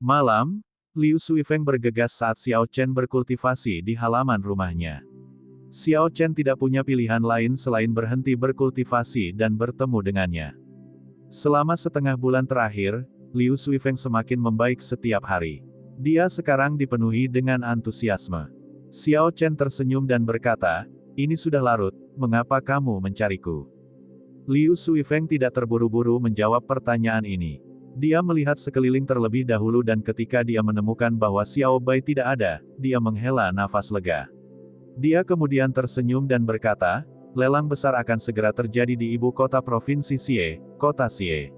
Malam, Liu Suifeng bergegas saat Xiao Chen berkultivasi di halaman rumahnya. Xiao Chen tidak punya pilihan lain selain berhenti berkultivasi dan bertemu dengannya. Selama setengah bulan terakhir, Liu Suifeng semakin membaik setiap hari. Dia sekarang dipenuhi dengan antusiasme. Xiao Chen tersenyum dan berkata, "Ini sudah larut, mengapa kamu mencariku?" Liu Suifeng tidak terburu-buru menjawab pertanyaan ini. Dia melihat sekeliling terlebih dahulu dan ketika dia menemukan bahwa Xiao Bai tidak ada, dia menghela nafas lega. Dia kemudian tersenyum dan berkata, lelang besar akan segera terjadi di ibu kota provinsi Xie, kota Xie.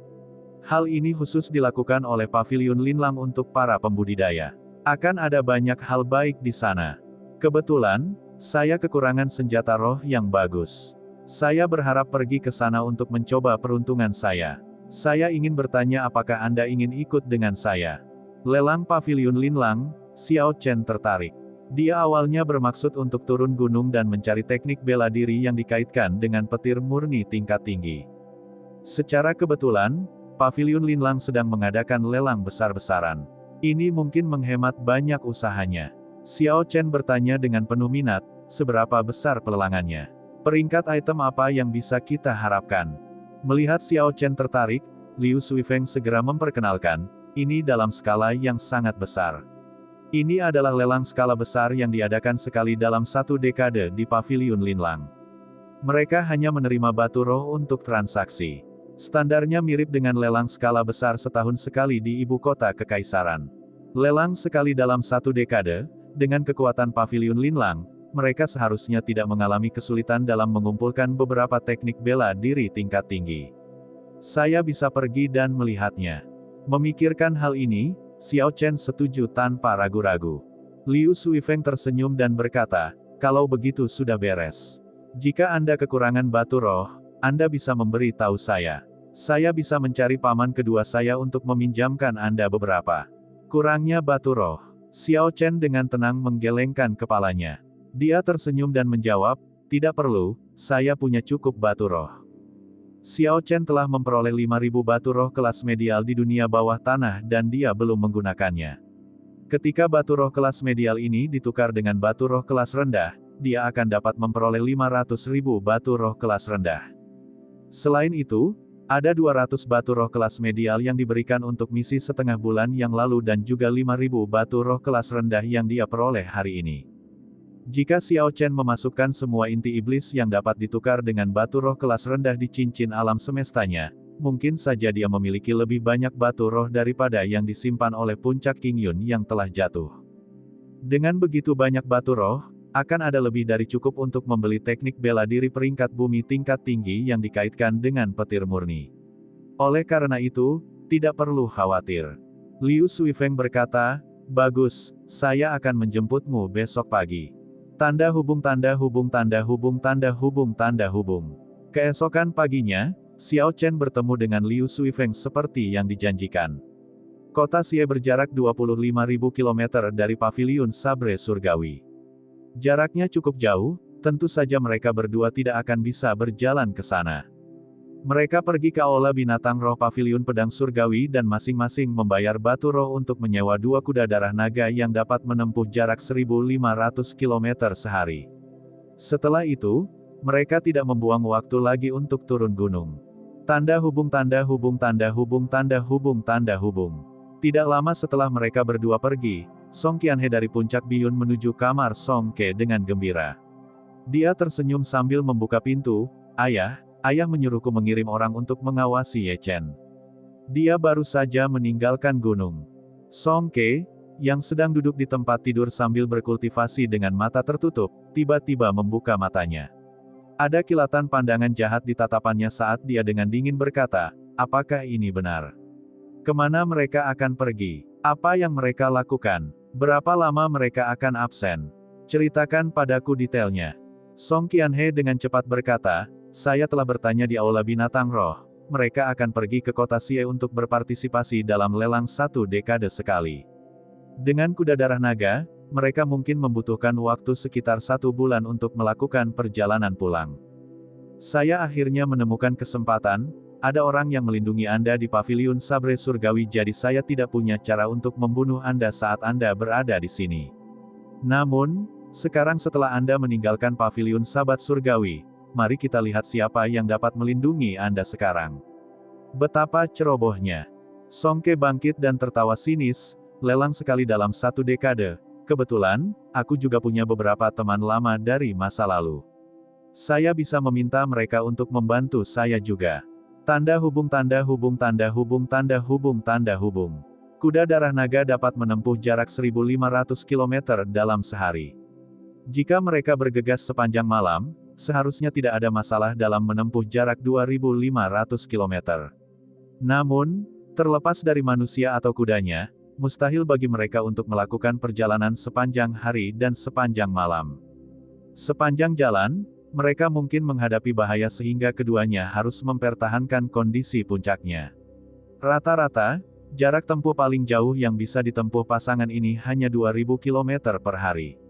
Hal ini khusus dilakukan oleh Paviliun Linlang untuk para pembudidaya. Akan ada banyak hal baik di sana. Kebetulan, saya kekurangan senjata roh yang bagus. Saya berharap pergi ke sana untuk mencoba peruntungan saya. Saya ingin bertanya apakah Anda ingin ikut dengan saya. Lelang Paviliun Linlang, Xiao Chen tertarik. Dia awalnya bermaksud untuk turun gunung dan mencari teknik bela diri yang dikaitkan dengan petir murni tingkat tinggi. Secara kebetulan, Paviliun Linlang sedang mengadakan lelang besar-besaran. Ini mungkin menghemat banyak usahanya. Xiao Chen bertanya dengan penuh minat, seberapa besar pelelangannya? Peringkat item apa yang bisa kita harapkan? Melihat Xiao Chen tertarik, Liu Suifeng segera memperkenalkan, ini dalam skala yang sangat besar. Ini adalah lelang skala besar yang diadakan sekali dalam satu dekade di Paviliun Linlang. Mereka hanya menerima batu roh untuk transaksi. Standarnya mirip dengan lelang skala besar setahun sekali di ibu kota kekaisaran. Lelang sekali dalam satu dekade, dengan kekuatan Paviliun Linlang, mereka seharusnya tidak mengalami kesulitan dalam mengumpulkan beberapa teknik bela diri tingkat tinggi. Saya bisa pergi dan melihatnya. Memikirkan hal ini, Xiao Chen setuju tanpa ragu-ragu. Liu Suifeng tersenyum dan berkata, kalau begitu sudah beres. Jika Anda kekurangan batu roh, Anda bisa memberi tahu saya. Saya bisa mencari paman kedua saya untuk meminjamkan Anda beberapa. Kurangnya batu roh. Xiao Chen dengan tenang menggelengkan kepalanya. Dia tersenyum dan menjawab, tidak perlu, saya punya cukup batu roh. Xiao Chen telah memperoleh 5.000 batu roh kelas medial di dunia bawah tanah dan dia belum menggunakannya. Ketika batu roh kelas medial ini ditukar dengan batu roh kelas rendah, dia akan dapat memperoleh 500.000 batu roh kelas rendah. Selain itu, ada 200 batu roh kelas medial yang diberikan untuk misi setengah bulan yang lalu dan juga 5.000 batu roh kelas rendah yang dia peroleh hari ini. Jika Xiao Chen memasukkan semua inti iblis yang dapat ditukar dengan batu roh kelas rendah di cincin alam semestanya, mungkin saja dia memiliki lebih banyak batu roh daripada yang disimpan oleh puncak King Yun yang telah jatuh. Dengan begitu banyak batu roh, akan ada lebih dari cukup untuk membeli teknik bela diri peringkat bumi tingkat tinggi yang dikaitkan dengan petir murni. Oleh karena itu, tidak perlu khawatir. Liu Suifeng berkata, bagus, saya akan menjemputmu besok pagi. Tanda hubung tanda hubung tanda hubung tanda hubung tanda hubung. Keesokan paginya, Xiao Chen bertemu dengan Liu Suifeng seperti yang dijanjikan. Kota Xie berjarak 25.000 km dari Paviliun Sabre Surgawi. Jaraknya cukup jauh, tentu saja mereka berdua tidak akan bisa berjalan ke sana. Mereka pergi ke Aula Binatang Roh Paviliun Pedang Surgawi dan masing-masing membayar batu roh untuk menyewa 2 kuda darah naga yang dapat menempuh jarak 1.500 km sehari. Setelah itu, mereka tidak membuang waktu lagi untuk turun gunung. Tanda hubung tanda hubung tanda hubung tanda hubung tanda hubung. Tidak lama setelah mereka berdua pergi, Song Qianhe dari puncak Biyun menuju kamar Song Ke dengan gembira. Dia tersenyum sambil membuka pintu, Ayah menyuruhku mengirim orang untuk mengawasi Ye Chen. Dia baru saja meninggalkan gunung. Song Ke, yang sedang duduk di tempat tidur sambil berkultivasi dengan mata tertutup, tiba-tiba membuka matanya. Ada kilatan pandangan jahat di tatapannya saat dia dengan dingin berkata, apakah ini benar? Kemana mereka akan pergi? Apa yang mereka lakukan? Berapa lama mereka akan absen? Ceritakan padaku detailnya. Song Qianhe dengan cepat berkata, saya telah bertanya di Aula Binatang Roh, mereka akan pergi ke kota Xie untuk berpartisipasi dalam lelang satu dekade sekali. Dengan kuda darah naga, mereka mungkin membutuhkan waktu sekitar 1 bulan untuk melakukan perjalanan pulang. Saya akhirnya menemukan kesempatan, Ada orang yang melindungi Anda di paviliun Sabre Surgawi, jadi saya tidak punya cara untuk membunuh Anda saat Anda berada di sini. Namun, sekarang setelah Anda meninggalkan paviliun Sabat Surgawi, mari kita lihat siapa yang dapat melindungi Anda sekarang. Betapa cerobohnya. Songke bangkit dan tertawa sinis, lelang sekali dalam 1 dekade. Kebetulan, aku juga punya beberapa teman lama dari masa lalu. Saya bisa meminta mereka untuk membantu saya juga. Tanda hubung tanda hubung tanda hubung tanda hubung tanda hubung. Kuda darah naga dapat menempuh jarak 1.500 km dalam sehari. Jika mereka bergegas sepanjang malam, seharusnya tidak ada masalah dalam menempuh jarak 2.500 km. Namun, terlepas dari manusia atau kudanya, mustahil bagi mereka untuk melakukan perjalanan sepanjang hari dan sepanjang malam. Sepanjang jalan, mereka mungkin menghadapi bahaya sehingga keduanya harus mempertahankan kondisi puncaknya. Rata-rata, jarak tempuh paling jauh yang bisa ditempuh pasangan ini hanya 2.000 km per hari.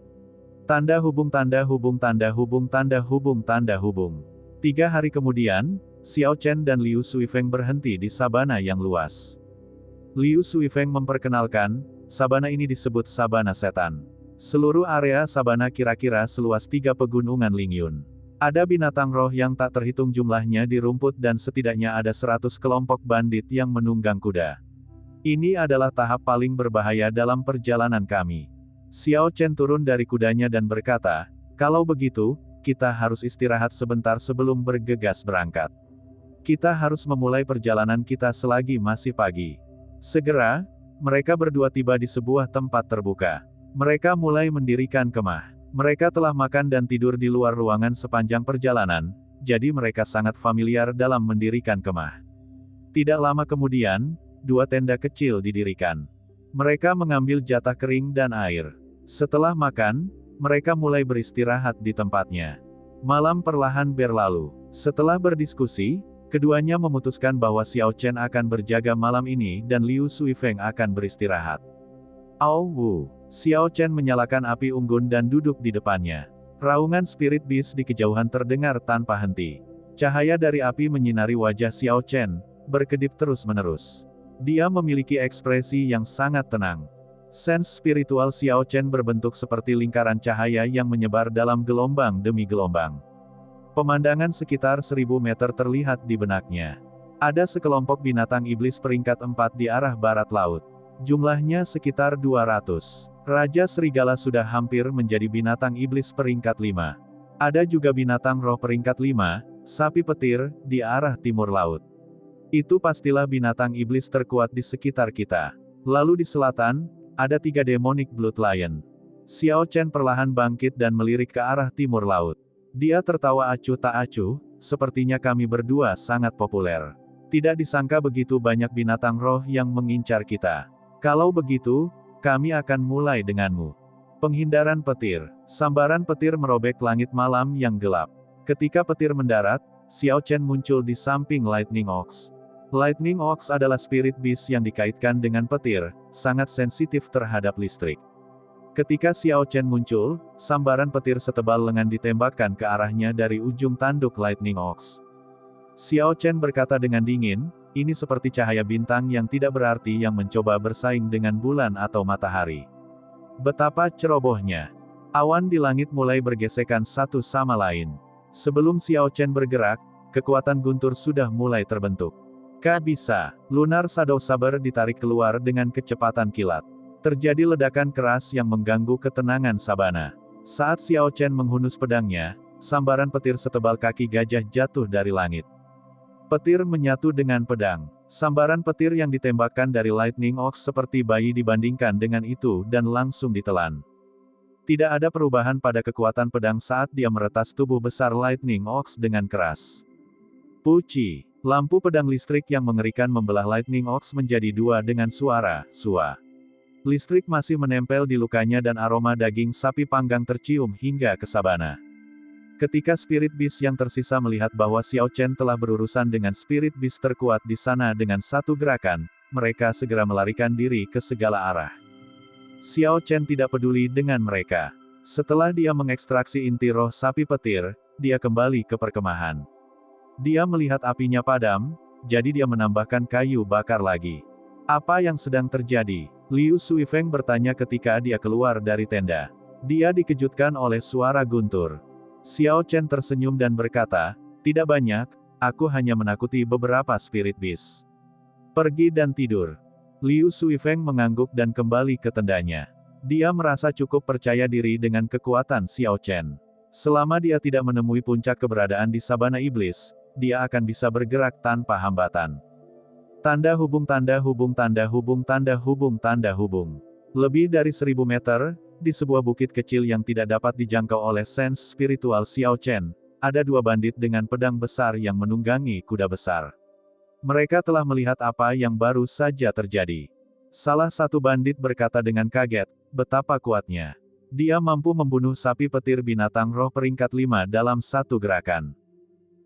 Tanda hubung tanda hubung tanda hubung tanda hubung tanda hubung. 3 hari kemudian, Xiao Chen dan Liu Suifeng berhenti di sabana yang luas. Liu Suifeng memperkenalkan, sabana ini disebut sabana setan. Seluruh area sabana kira-kira seluas 3 pegunungan Lingyun. Ada binatang roh yang tak terhitung jumlahnya di rumput dan setidaknya ada 100 kelompok bandit yang menunggang kuda. Ini adalah tahap paling berbahaya dalam perjalanan kami. Xiao Chen turun dari kudanya dan berkata, kalau begitu, kita harus istirahat sebentar sebelum bergegas berangkat. Kita harus memulai perjalanan kita selagi masih pagi. Segera, mereka berdua tiba di sebuah tempat terbuka. Mereka mulai mendirikan kemah. Mereka telah makan dan tidur di luar ruangan sepanjang perjalanan, jadi mereka sangat familiar dalam mendirikan kemah. Tidak lama kemudian, 2 tenda kecil didirikan. Mereka mengambil jatah kering dan air. Setelah makan, mereka mulai beristirahat di tempatnya. Malam perlahan berlalu. Setelah berdiskusi, keduanya memutuskan bahwa Xiao Chen akan berjaga malam ini dan Liu Suifeng akan beristirahat. Ao Wu. Xiao Chen menyalakan api unggun dan duduk di depannya. Raungan spirit beast di kejauhan terdengar tanpa henti. Cahaya dari api menyinari wajah Xiao Chen, berkedip terus-menerus. Dia memiliki ekspresi yang sangat tenang. Sense spiritual Xiao Chen berbentuk seperti lingkaran cahaya yang menyebar dalam gelombang demi gelombang. Pemandangan sekitar 1000 meter terlihat di benaknya. Ada sekelompok binatang iblis peringkat 4 di arah barat laut. Jumlahnya sekitar 200. Raja Serigala sudah hampir menjadi binatang iblis peringkat 5. Ada juga binatang roh peringkat 5, sapi petir, di arah timur laut. Itu pastilah binatang iblis terkuat di sekitar kita. Lalu di selatan, ada 3 demonic blood lion. Xiao Chen perlahan bangkit dan melirik ke arah timur laut. Dia tertawa acuh tak acuh, sepertinya kami berdua sangat populer. Tidak disangka begitu banyak binatang roh yang mengincar kita. Kalau begitu, kami akan mulai denganmu. Penghindaran petir. Sambaran petir merobek langit malam yang gelap. Ketika petir mendarat, Xiao Chen muncul di samping Lightning Ox. Lightning Ox adalah spirit beast yang dikaitkan dengan petir, sangat sensitif terhadap listrik. Ketika Xiao Chen muncul, sambaran petir setebal lengan ditembakkan ke arahnya dari ujung tanduk Lightning Ox. Xiao Chen berkata dengan dingin, ini seperti cahaya bintang yang tidak berarti yang mencoba bersaing dengan bulan atau matahari. Betapa cerobohnya. Awan di langit mulai bergesekan satu sama lain. Sebelum Xiao Chen bergerak, kekuatan guntur sudah mulai terbentuk. Bisa. Lunar Shadow Saber ditarik keluar dengan kecepatan kilat. Terjadi ledakan keras yang mengganggu ketenangan sabana. Saat Xiao Chen menghunus pedangnya, sambaran petir setebal kaki gajah jatuh dari langit. Petir menyatu dengan pedang. Sambaran petir yang ditembakkan dari Lightning Ox seperti bayi dibandingkan dengan itu dan langsung ditelan. Tidak ada perubahan pada kekuatan pedang saat dia meretas tubuh besar Lightning Ox dengan keras. Puci. Lampu pedang listrik yang mengerikan membelah Lightning Ox menjadi 2 dengan suara "sua". Listrik masih menempel di lukanya dan aroma daging sapi panggang tercium hingga ke sabana. Ketika Spirit Beast yang tersisa melihat bahwa Xiao Chen telah berurusan dengan Spirit Beast terkuat di sana dengan satu gerakan, mereka segera melarikan diri ke segala arah. Xiao Chen tidak peduli dengan mereka. Setelah dia mengekstraksi inti roh sapi petir, dia kembali ke perkemahan. Dia melihat apinya padam, jadi dia menambahkan kayu bakar lagi. Apa yang sedang terjadi? Liu Suifeng bertanya ketika dia keluar dari tenda. Dia dikejutkan oleh suara guntur. Xiao Chen tersenyum dan berkata, "Tidak banyak, aku hanya menakuti beberapa spirit beast. Pergi dan tidur." Liu Suifeng mengangguk dan kembali ke tendanya. Dia merasa cukup percaya diri dengan kekuatan Xiao Chen. Selama dia tidak menemui puncak keberadaan di Sabana Iblis, dia akan bisa bergerak tanpa hambatan. Tanda hubung tanda hubung tanda hubung tanda hubung tanda hubung. Lebih dari 1000 meter, di sebuah bukit kecil yang tidak dapat dijangkau oleh sense spiritual Xiao Chen, ada dua bandit dengan pedang besar yang menunggangi kuda besar. Mereka telah melihat apa yang baru saja terjadi. Salah satu bandit berkata dengan kaget, betapa kuatnya. Dia mampu membunuh sapi petir binatang roh peringkat 5 dalam satu gerakan.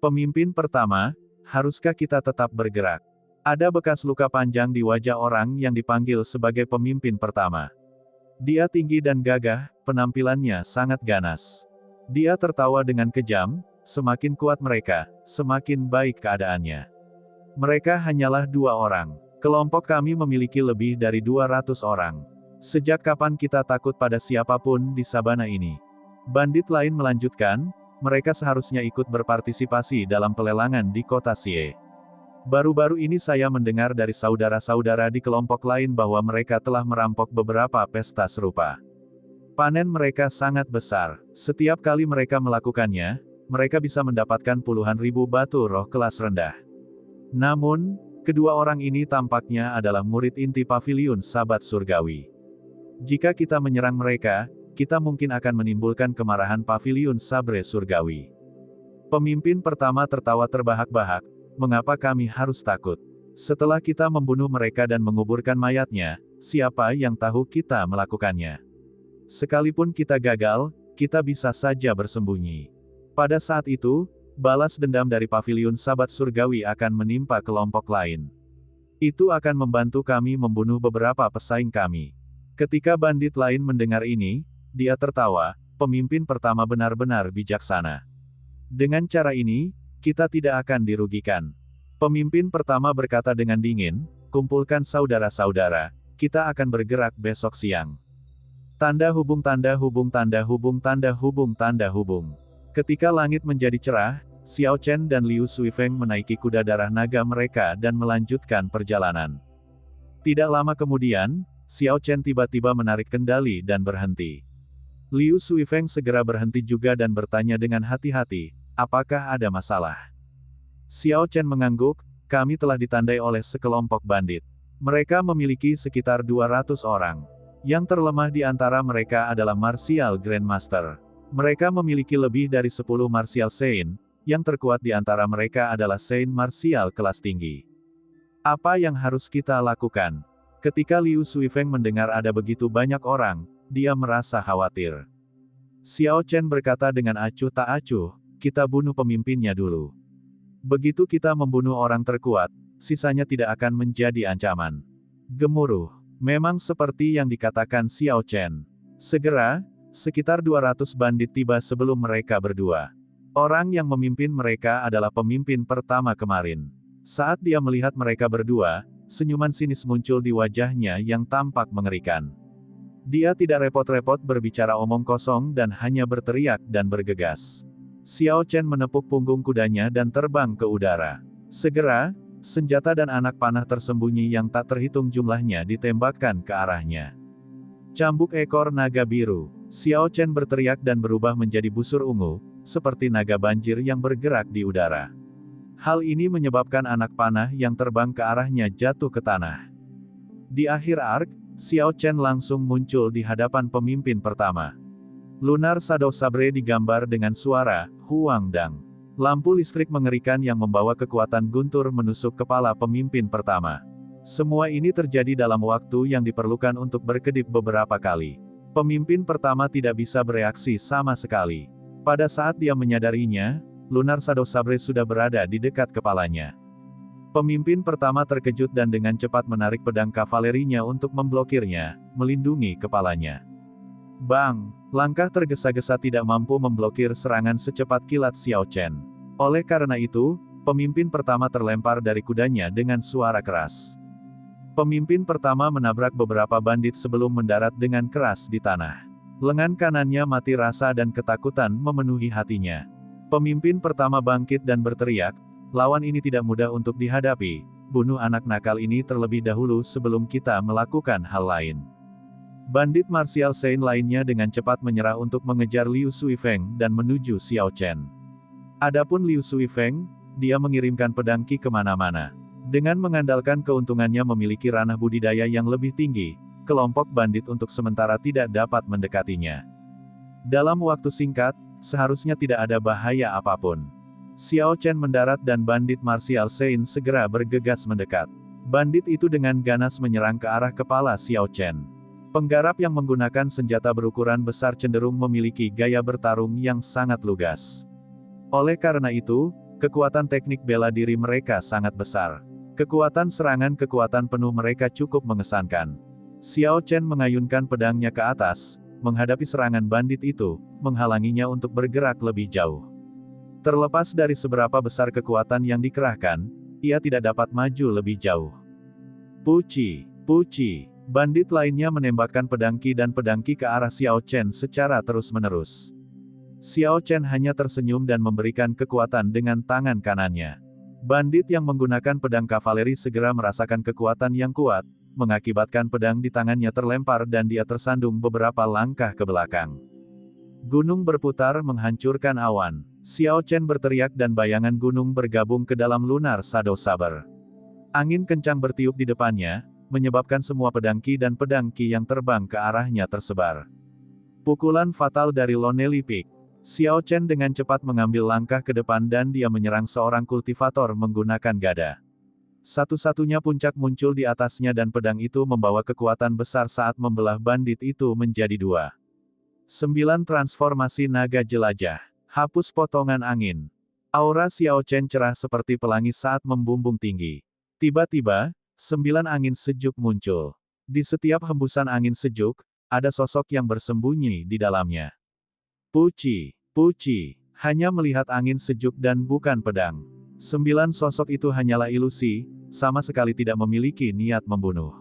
Pemimpin pertama, haruskah kita tetap bergerak? Ada bekas luka panjang di wajah orang yang dipanggil sebagai pemimpin pertama. Dia tinggi dan gagah, penampilannya sangat ganas. Dia tertawa dengan kejam, semakin kuat mereka, semakin baik keadaannya. Mereka hanyalah 2 orang. Kelompok kami memiliki lebih dari 200 orang. Sejak kapan kita takut pada siapapun di sabana ini? Bandit lain melanjutkan, mereka seharusnya ikut berpartisipasi dalam pelelangan di kota Xie. Baru-baru ini saya mendengar dari saudara-saudara di kelompok lain bahwa mereka telah merampok beberapa pesta serupa. Panen mereka sangat besar. Setiap kali mereka melakukannya, mereka bisa mendapatkan puluhan ribu batu roh kelas rendah. Namun, kedua orang ini tampaknya adalah murid inti Paviliun Sabat Surgawi. Jika kita menyerang mereka, kita mungkin akan menimbulkan kemarahan Paviliun Sabre Surgawi. Pemimpin pertama tertawa terbahak-bahak. Mengapa kami harus takut? Setelah kita membunuh mereka dan menguburkan mayatnya, siapa yang tahu kita melakukannya? Sekalipun kita gagal, kita bisa saja bersembunyi. Pada saat itu, balas dendam dari Paviliun Sabat Surgawi akan menimpa kelompok lain. Itu akan membantu kami membunuh beberapa pesaing kami. Ketika bandit lain mendengar ini, dia tertawa, pemimpin pertama benar-benar bijaksana. Dengan cara ini, kita tidak akan dirugikan. Pemimpin pertama berkata dengan dingin, kumpulkan saudara-saudara, kita akan bergerak besok siang. Tanda hubung tanda hubung tanda hubung tanda hubung tanda hubung. Ketika langit menjadi cerah, Xiao Chen dan Liu Suifeng menaiki kuda darah naga mereka dan melanjutkan perjalanan. Tidak lama kemudian, Xiao Chen tiba-tiba menarik kendali dan berhenti. Liu Suifeng segera berhenti juga dan bertanya dengan hati-hati, apakah ada masalah? Xiao Chen mengangguk, kami telah ditandai oleh sekelompok bandit. Mereka memiliki sekitar 200 orang. Yang terlemah di antara mereka adalah Martial Grandmaster. Mereka memiliki lebih dari 10 Martial Saint, yang terkuat di antara mereka adalah Saint Martial kelas tinggi. Apa yang harus kita lakukan? Ketika Liu Suifeng mendengar ada begitu banyak orang, dia merasa khawatir. Xiao Chen berkata dengan acuh tak acuh, kita bunuh pemimpinnya dulu. Begitu kita membunuh orang terkuat, sisanya tidak akan menjadi ancaman. Gemuruh. Memang seperti yang dikatakan Xiao Chen. Segera, sekitar 200 bandit tiba sebelum mereka berdua. Orang yang memimpin mereka adalah pemimpin pertama kemarin. Saat dia melihat mereka berdua, senyuman sinis muncul di wajahnya yang tampak mengerikan. Dia tidak repot-repot berbicara omong kosong dan hanya berteriak dan bergegas. Xiao Chen menepuk punggung kudanya dan terbang ke udara. Segera, senjata dan anak panah tersembunyi yang tak terhitung jumlahnya ditembakkan ke arahnya. Cambuk ekor naga biru. Xiao Chen berteriak dan berubah menjadi busur ungu, seperti naga banjir yang bergerak di udara. Hal ini menyebabkan anak panah yang terbang ke arahnya jatuh ke tanah. Di akhir arc, Xiao Chen langsung muncul di hadapan pemimpin pertama. Lunar Shadow Sabre digambar dengan suara, Huang Dang. Lampu listrik mengerikan yang membawa kekuatan guntur menusuk kepala pemimpin pertama. Semua ini terjadi dalam waktu yang diperlukan untuk berkedip beberapa kali. Pemimpin pertama tidak bisa bereaksi sama sekali. Pada saat dia menyadarinya, Lunar Shadow Sabre sudah berada di dekat kepalanya. Pemimpin pertama terkejut dan dengan cepat menarik pedang kavalerinya untuk memblokirnya, melindungi kepalanya. Bang! Langkah tergesa-gesa tidak mampu memblokir serangan secepat kilat Xiao Chen. Oleh karena itu, Pemimpin pertama terlempar dari kudanya dengan suara keras. Pemimpin pertama menabrak beberapa bandit sebelum mendarat dengan keras di tanah. Lengan kanannya mati rasa dan ketakutan memenuhi hatinya. Pemimpin pertama bangkit dan berteriak, "Lawan ini tidak mudah untuk dihadapi, bunuh anak nakal ini terlebih dahulu sebelum kita melakukan hal lain." Bandit martial Saint lainnya dengan cepat menyerah untuk mengejar Liu Suifeng dan menuju Xiao Chen. Adapun Liu Suifeng, dia mengirimkan pedang Qi kemana-mana. Dengan mengandalkan keuntungannya memiliki ranah budidaya yang lebih tinggi, kelompok bandit untuk sementara tidak dapat mendekatinya. Dalam waktu singkat, seharusnya tidak ada bahaya apapun. Xiao Chen mendarat dan bandit martial Saint segera bergegas mendekat. Bandit itu dengan ganas menyerang ke arah kepala Xiao Chen. Penggarap yang menggunakan senjata berukuran besar cenderung memiliki gaya bertarung yang sangat lugas. Oleh karena itu, kekuatan teknik bela diri mereka sangat besar. Kekuatan serangan kekuatan penuh mereka cukup mengesankan. Xiao Chen mengayunkan pedangnya ke atas, menghadapi serangan bandit itu, menghalanginya untuk bergerak lebih jauh. Terlepas dari seberapa besar kekuatan yang dikerahkan, ia tidak dapat maju lebih jauh. Puci, puci, bandit lainnya menembakkan pedang Qi dan pedang Qi ke arah Xiao Chen secara terus-menerus. Xiao Chen hanya tersenyum dan memberikan kekuatan dengan tangan kanannya. Bandit yang menggunakan pedang kavaleri segera merasakan kekuatan yang kuat, mengakibatkan pedang di tangannya terlempar dan dia tersandung beberapa langkah ke belakang. Gunung berputar menghancurkan awan. Xiao Chen berteriak dan bayangan gunung bergabung ke dalam lunar Shadow Saber. Angin kencang bertiup di depannya, menyebabkan semua pedang Qi dan pedang Qi yang terbang ke arahnya tersebar. Pukulan fatal dari Lonely Peak. Xiao Chen dengan cepat mengambil langkah ke depan dan dia menyerang seorang kultivator menggunakan gada. Satu-satunya puncak muncul di atasnya dan pedang itu membawa kekuatan besar saat membelah bandit itu menjadi dua. 9 transformasi naga jelajah. Hapus potongan angin. Aura Xiao Chen cerah seperti pelangi saat membumbung tinggi. Tiba-tiba, 9 angin sejuk muncul. Di setiap hembusan angin sejuk, ada sosok yang bersembunyi di dalamnya. Puci, puci, hanya melihat angin sejuk dan bukan pedang. 9 sosok itu hanyalah ilusi, sama sekali tidak memiliki niat membunuh.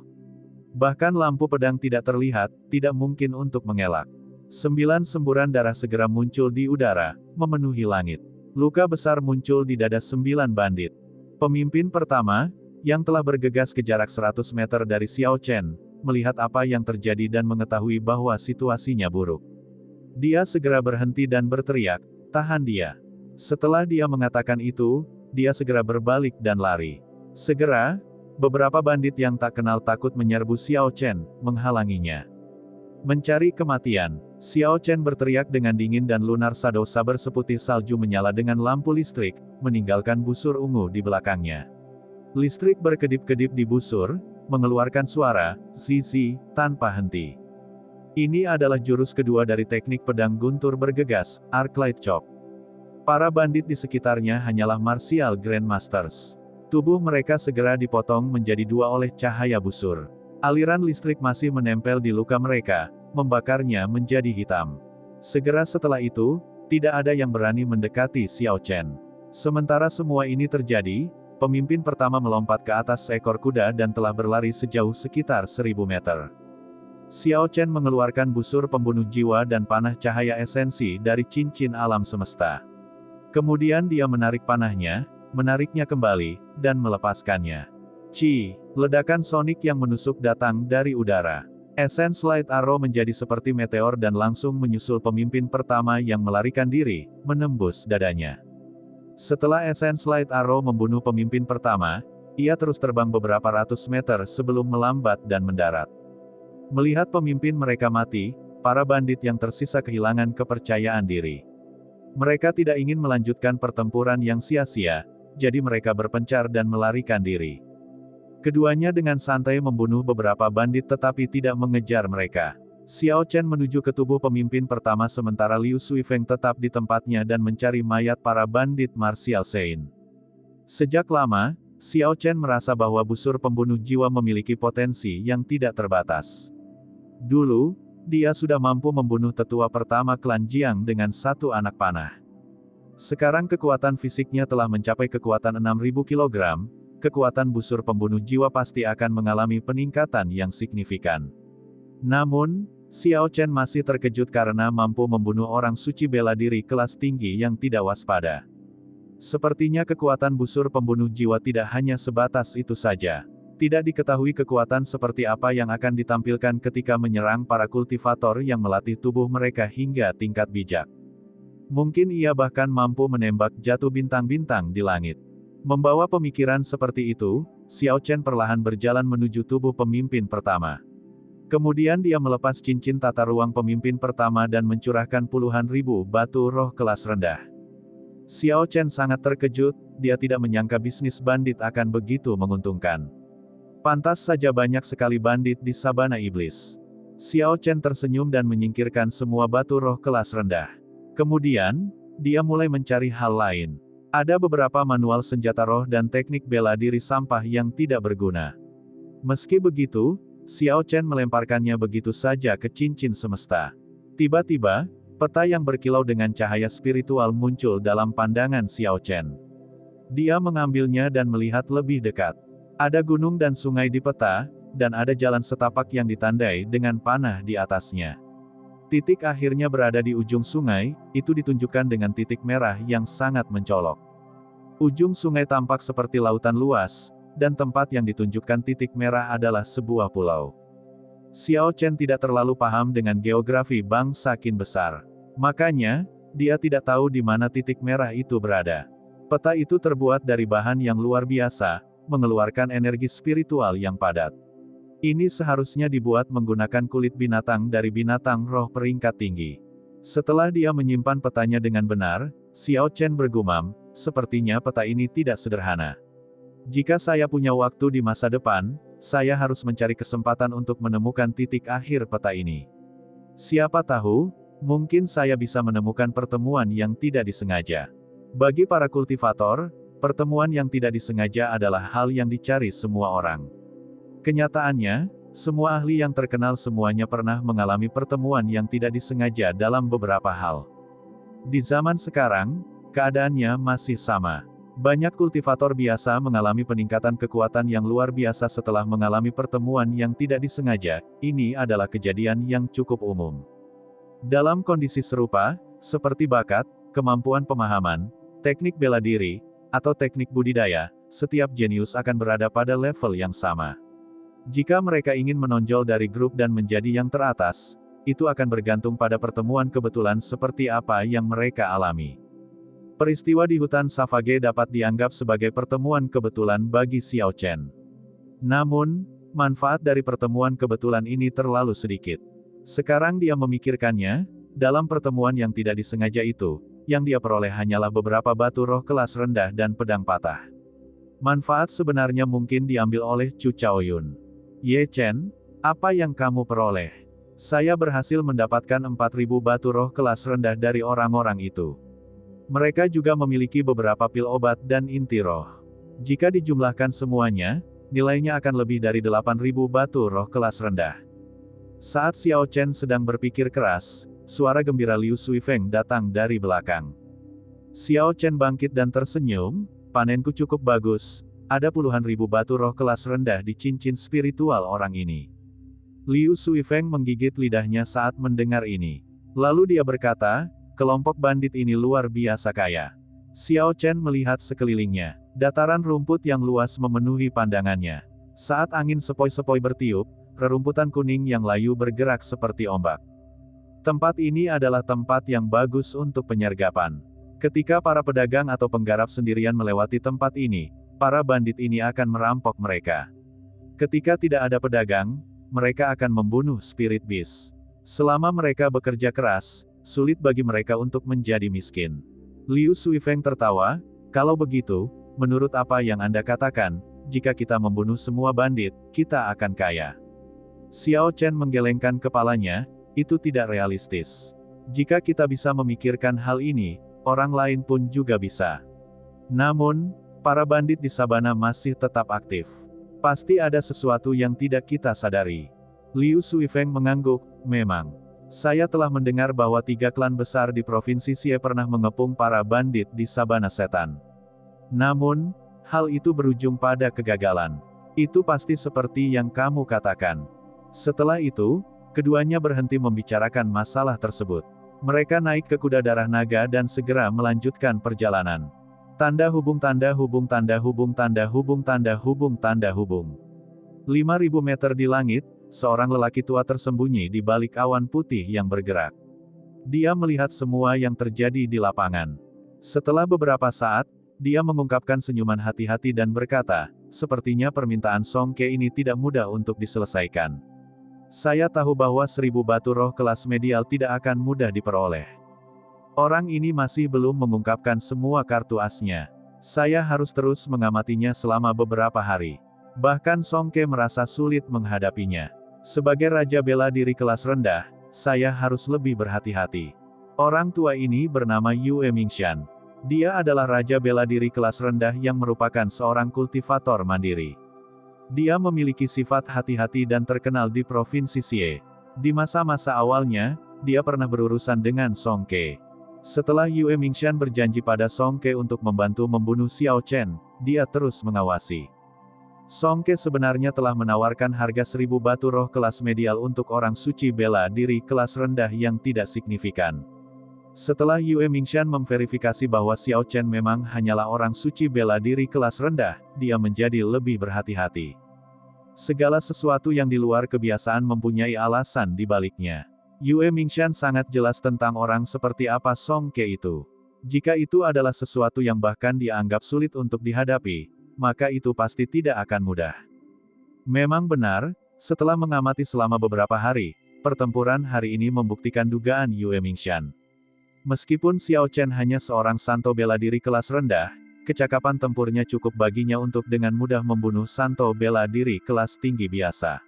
Bahkan lampu pedang tidak terlihat, tidak mungkin untuk mengelak. 9 semburan darah segera muncul di udara, memenuhi langit. Luka besar muncul di dada 9 bandit. Pemimpin pertama, yang telah bergegas ke jarak 100 meter dari Xiao Chen, melihat apa yang terjadi dan mengetahui bahwa situasinya buruk. Dia segera berhenti dan berteriak, "Tahan dia." Setelah dia mengatakan itu, dia segera berbalik dan lari. Segera, beberapa bandit yang tak kenal takut menyerbu Xiao Chen, menghalanginya. Mencari kematian, Xiao Chen berteriak dengan dingin dan lunar Shadow Saber seputih salju menyala dengan lampu listrik, meninggalkan busur ungu di belakangnya. Listrik berkedip-kedip di busur, mengeluarkan suara, "Zizi," tanpa henti. Ini adalah jurus kedua dari teknik pedang guntur bergegas, Arclight Chop. Para bandit di sekitarnya hanyalah martial grandmasters. Tubuh mereka segera dipotong menjadi dua oleh cahaya busur. Aliran listrik masih menempel di luka mereka, membakarnya menjadi hitam. Segera setelah itu, tidak ada yang berani mendekati Xiao Chen. Sementara semua ini terjadi, pemimpin pertama melompat ke atas seekor kuda dan telah berlari sejauh sekitar 1000 meter. Xiao Chen mengeluarkan busur pembunuh jiwa dan panah cahaya esensi dari cincin alam semesta. Kemudian dia menarik panahnya, menariknya kembali, dan melepaskannya. Ledakan sonik yang menusuk datang dari udara. Essence Light Arrow menjadi seperti meteor dan langsung menyusul pemimpin pertama yang melarikan diri, menembus dadanya. Setelah Essence Light Arrow membunuh pemimpin pertama, ia terus terbang beberapa ratus meter sebelum melambat dan mendarat. Melihat pemimpin mereka mati, para bandit yang tersisa kehilangan kepercayaan diri. Mereka tidak ingin melanjutkan pertempuran yang sia-sia, jadi mereka berpencar dan melarikan diri. Keduanya dengan santai membunuh beberapa bandit tetapi tidak mengejar mereka. Xiao Chen menuju ke tubuh pemimpin pertama sementara Liu Suifeng tetap di tempatnya dan mencari mayat para bandit martial Saint. Sejak lama, Xiao Chen merasa bahwa busur pembunuh jiwa memiliki potensi yang tidak terbatas. Dulu, dia sudah mampu membunuh tetua pertama klan Jiang dengan satu anak panah. Sekarang kekuatan fisiknya telah mencapai kekuatan 6.000 kg, kekuatan busur pembunuh jiwa pasti akan mengalami peningkatan yang signifikan. Namun, Xiao Chen masih terkejut karena mampu membunuh orang suci bela diri kelas tinggi yang tidak waspada. Sepertinya kekuatan busur pembunuh jiwa tidak hanya sebatas itu saja. Tidak diketahui kekuatan seperti apa yang akan ditampilkan ketika menyerang para kultivator yang melatih tubuh mereka hingga tingkat bijak. Mungkin ia bahkan mampu menembak jatuh bintang-bintang di langit. Membawa pemikiran seperti itu, Xiao Chen perlahan berjalan menuju tubuh pemimpin pertama. Kemudian dia melepas cincin tata ruang pemimpin pertama dan mencurahkan puluhan ribu batu roh kelas rendah. Xiao Chen sangat terkejut, dia tidak menyangka bisnis bandit akan begitu menguntungkan. Pantas saja banyak sekali bandit di sabana iblis. Xiao Chen tersenyum dan menyingkirkan semua batu roh kelas rendah. Kemudian, dia mulai mencari hal lain. Ada beberapa manual senjata roh dan teknik bela diri sampah yang tidak berguna. Meski begitu, Xiao Chen melemparkannya begitu saja ke cincin semesta. Tiba-tiba, peta yang berkilau dengan cahaya spiritual muncul dalam pandangan Xiao Chen. Dia mengambilnya dan melihat lebih dekat. Ada gunung dan sungai di peta, dan ada jalan setapak yang ditandai dengan panah di atasnya. Titik akhirnya berada di ujung sungai, itu ditunjukkan dengan titik merah yang sangat mencolok. Ujung sungai tampak seperti lautan luas, dan tempat yang ditunjukkan titik merah adalah sebuah pulau. Xiao Chen tidak terlalu paham dengan geografi bangsa Qin besar. Makanya, dia tidak tahu di mana titik merah itu berada. Peta itu terbuat dari bahan yang luar biasa, mengeluarkan energi spiritual yang padat. Ini seharusnya dibuat menggunakan kulit binatang dari binatang roh peringkat tinggi. Setelah dia menyimpan petanya dengan benar, Xiao Chen bergumam, sepertinya peta ini tidak sederhana. Jika saya punya waktu di masa depan, saya harus mencari kesempatan untuk menemukan titik akhir peta ini. Siapa tahu, mungkin saya bisa menemukan pertemuan yang tidak disengaja. Bagi para kultivator, pertemuan yang tidak disengaja adalah hal yang dicari semua orang. Kenyataannya, semua ahli yang terkenal semuanya pernah mengalami pertemuan yang tidak disengaja dalam beberapa hal. Di zaman sekarang, keadaannya masih sama. Banyak kultivator biasa mengalami peningkatan kekuatan yang luar biasa setelah mengalami pertemuan yang tidak disengaja. Ini adalah kejadian yang cukup umum. Dalam kondisi serupa, seperti bakat, kemampuan pemahaman, teknik bela diri, atau teknik budidaya, setiap jenius akan berada pada level yang sama. Jika mereka ingin menonjol dari grup dan menjadi yang teratas, itu akan bergantung pada pertemuan kebetulan seperti apa yang mereka alami. Peristiwa di hutan Savage dapat dianggap sebagai pertemuan kebetulan bagi Xiao Chen. Namun, manfaat dari pertemuan kebetulan ini terlalu sedikit. Sekarang dia memikirkannya, dalam pertemuan yang tidak disengaja itu, yang dia peroleh hanyalah beberapa batu roh kelas rendah dan pedang patah. Manfaat sebenarnya mungkin diambil oleh Chu Chaoyun. Ye Chen, apa yang kamu peroleh? Saya berhasil mendapatkan 4.000 batu roh kelas rendah dari orang-orang itu. Mereka juga memiliki beberapa pil obat dan inti roh. Jika dijumlahkan semuanya, nilainya akan lebih dari 8.000 batu roh kelas rendah. Saat Xiao Chen sedang berpikir keras, suara gembira Liu Suifeng datang dari belakang. Xiao Chen bangkit dan tersenyum, panenku cukup bagus. Ada puluhan ribu batu roh kelas rendah di cincin spiritual orang ini. Liu Suifeng menggigit lidahnya saat mendengar ini. Lalu dia berkata, kelompok bandit ini luar biasa kaya. Xiao Chen melihat sekelilingnya. Dataran rumput yang luas memenuhi pandangannya. Saat angin sepoi-sepoi bertiup, rerumputan kuning yang layu bergerak seperti ombak. Tempat ini adalah tempat yang bagus untuk penyergapan. Ketika para pedagang atau penggarap sendirian melewati tempat ini, para bandit ini akan merampok mereka. Ketika tidak ada pedagang, mereka akan membunuh spirit beast. Selama mereka bekerja keras, sulit bagi mereka untuk menjadi miskin. Liu Suifeng tertawa, kalau begitu, menurut apa yang Anda katakan, jika kita membunuh semua bandit, kita akan kaya. Xiao Chen menggelengkan kepalanya, itu tidak realistis. Jika kita bisa memikirkan hal ini, orang lain pun juga bisa. Namun, para bandit di sabana masih tetap aktif. Pasti ada sesuatu yang tidak kita sadari. Liu Suifeng mengangguk, memang. Saya telah mendengar bahwa 3 klan besar di Provinsi Xie pernah mengepung para bandit di Sabana Setan. Namun, hal itu berujung pada kegagalan. Itu pasti seperti yang kamu katakan. Setelah itu, keduanya berhenti membicarakan masalah tersebut. Mereka naik ke kuda darah naga dan segera melanjutkan perjalanan. Tanda hubung tanda hubung tanda hubung tanda hubung tanda hubung tanda hubung. 5.000 meter di langit, seorang lelaki tua tersembunyi di balik awan putih yang bergerak. Dia melihat semua yang terjadi di lapangan. Setelah beberapa saat, dia mengungkapkan senyuman hati-hati dan berkata, "Sepertinya permintaan Song Ke ini tidak mudah untuk diselesaikan. Saya tahu bahwa 1000 batu roh kelas medial tidak akan mudah diperoleh." Orang ini masih belum mengungkapkan semua kartu asnya. Saya harus terus mengamatinya selama beberapa hari. Bahkan Song Ke merasa sulit menghadapinya. Sebagai raja bela diri kelas rendah, saya harus lebih berhati-hati. Orang tua ini bernama Yue Mingshan. Dia adalah raja bela diri kelas rendah yang merupakan seorang kultivator mandiri. Dia memiliki sifat hati-hati dan terkenal di Provinsi Xie. Di masa-masa awalnya, dia pernah berurusan dengan Song Ke. Setelah Yue Mingshan berjanji pada Song Ke untuk membantu membunuh Xiao Chen, dia terus mengawasi. Song Ke sebenarnya telah menawarkan harga 1000 batu roh kelas medial untuk orang suci bela diri kelas rendah yang tidak signifikan. Setelah Yue Mingshan memverifikasi bahwa Xiao Chen memang hanyalah orang suci bela diri kelas rendah, dia menjadi lebih berhati-hati. Segala sesuatu yang di luar kebiasaan mempunyai alasan di baliknya. Yue Mingshan sangat jelas tentang orang seperti apa Song Ke itu. Jika itu adalah sesuatu yang bahkan dia anggap sulit untuk dihadapi, maka itu pasti tidak akan mudah. Memang benar, setelah mengamati selama beberapa hari, pertempuran hari ini membuktikan dugaan Yue Mingshan. Meskipun Xiao Chen hanya seorang santo bela diri kelas rendah, kecakapan tempurnya cukup baginya untuk dengan mudah membunuh santo bela diri kelas tinggi biasa.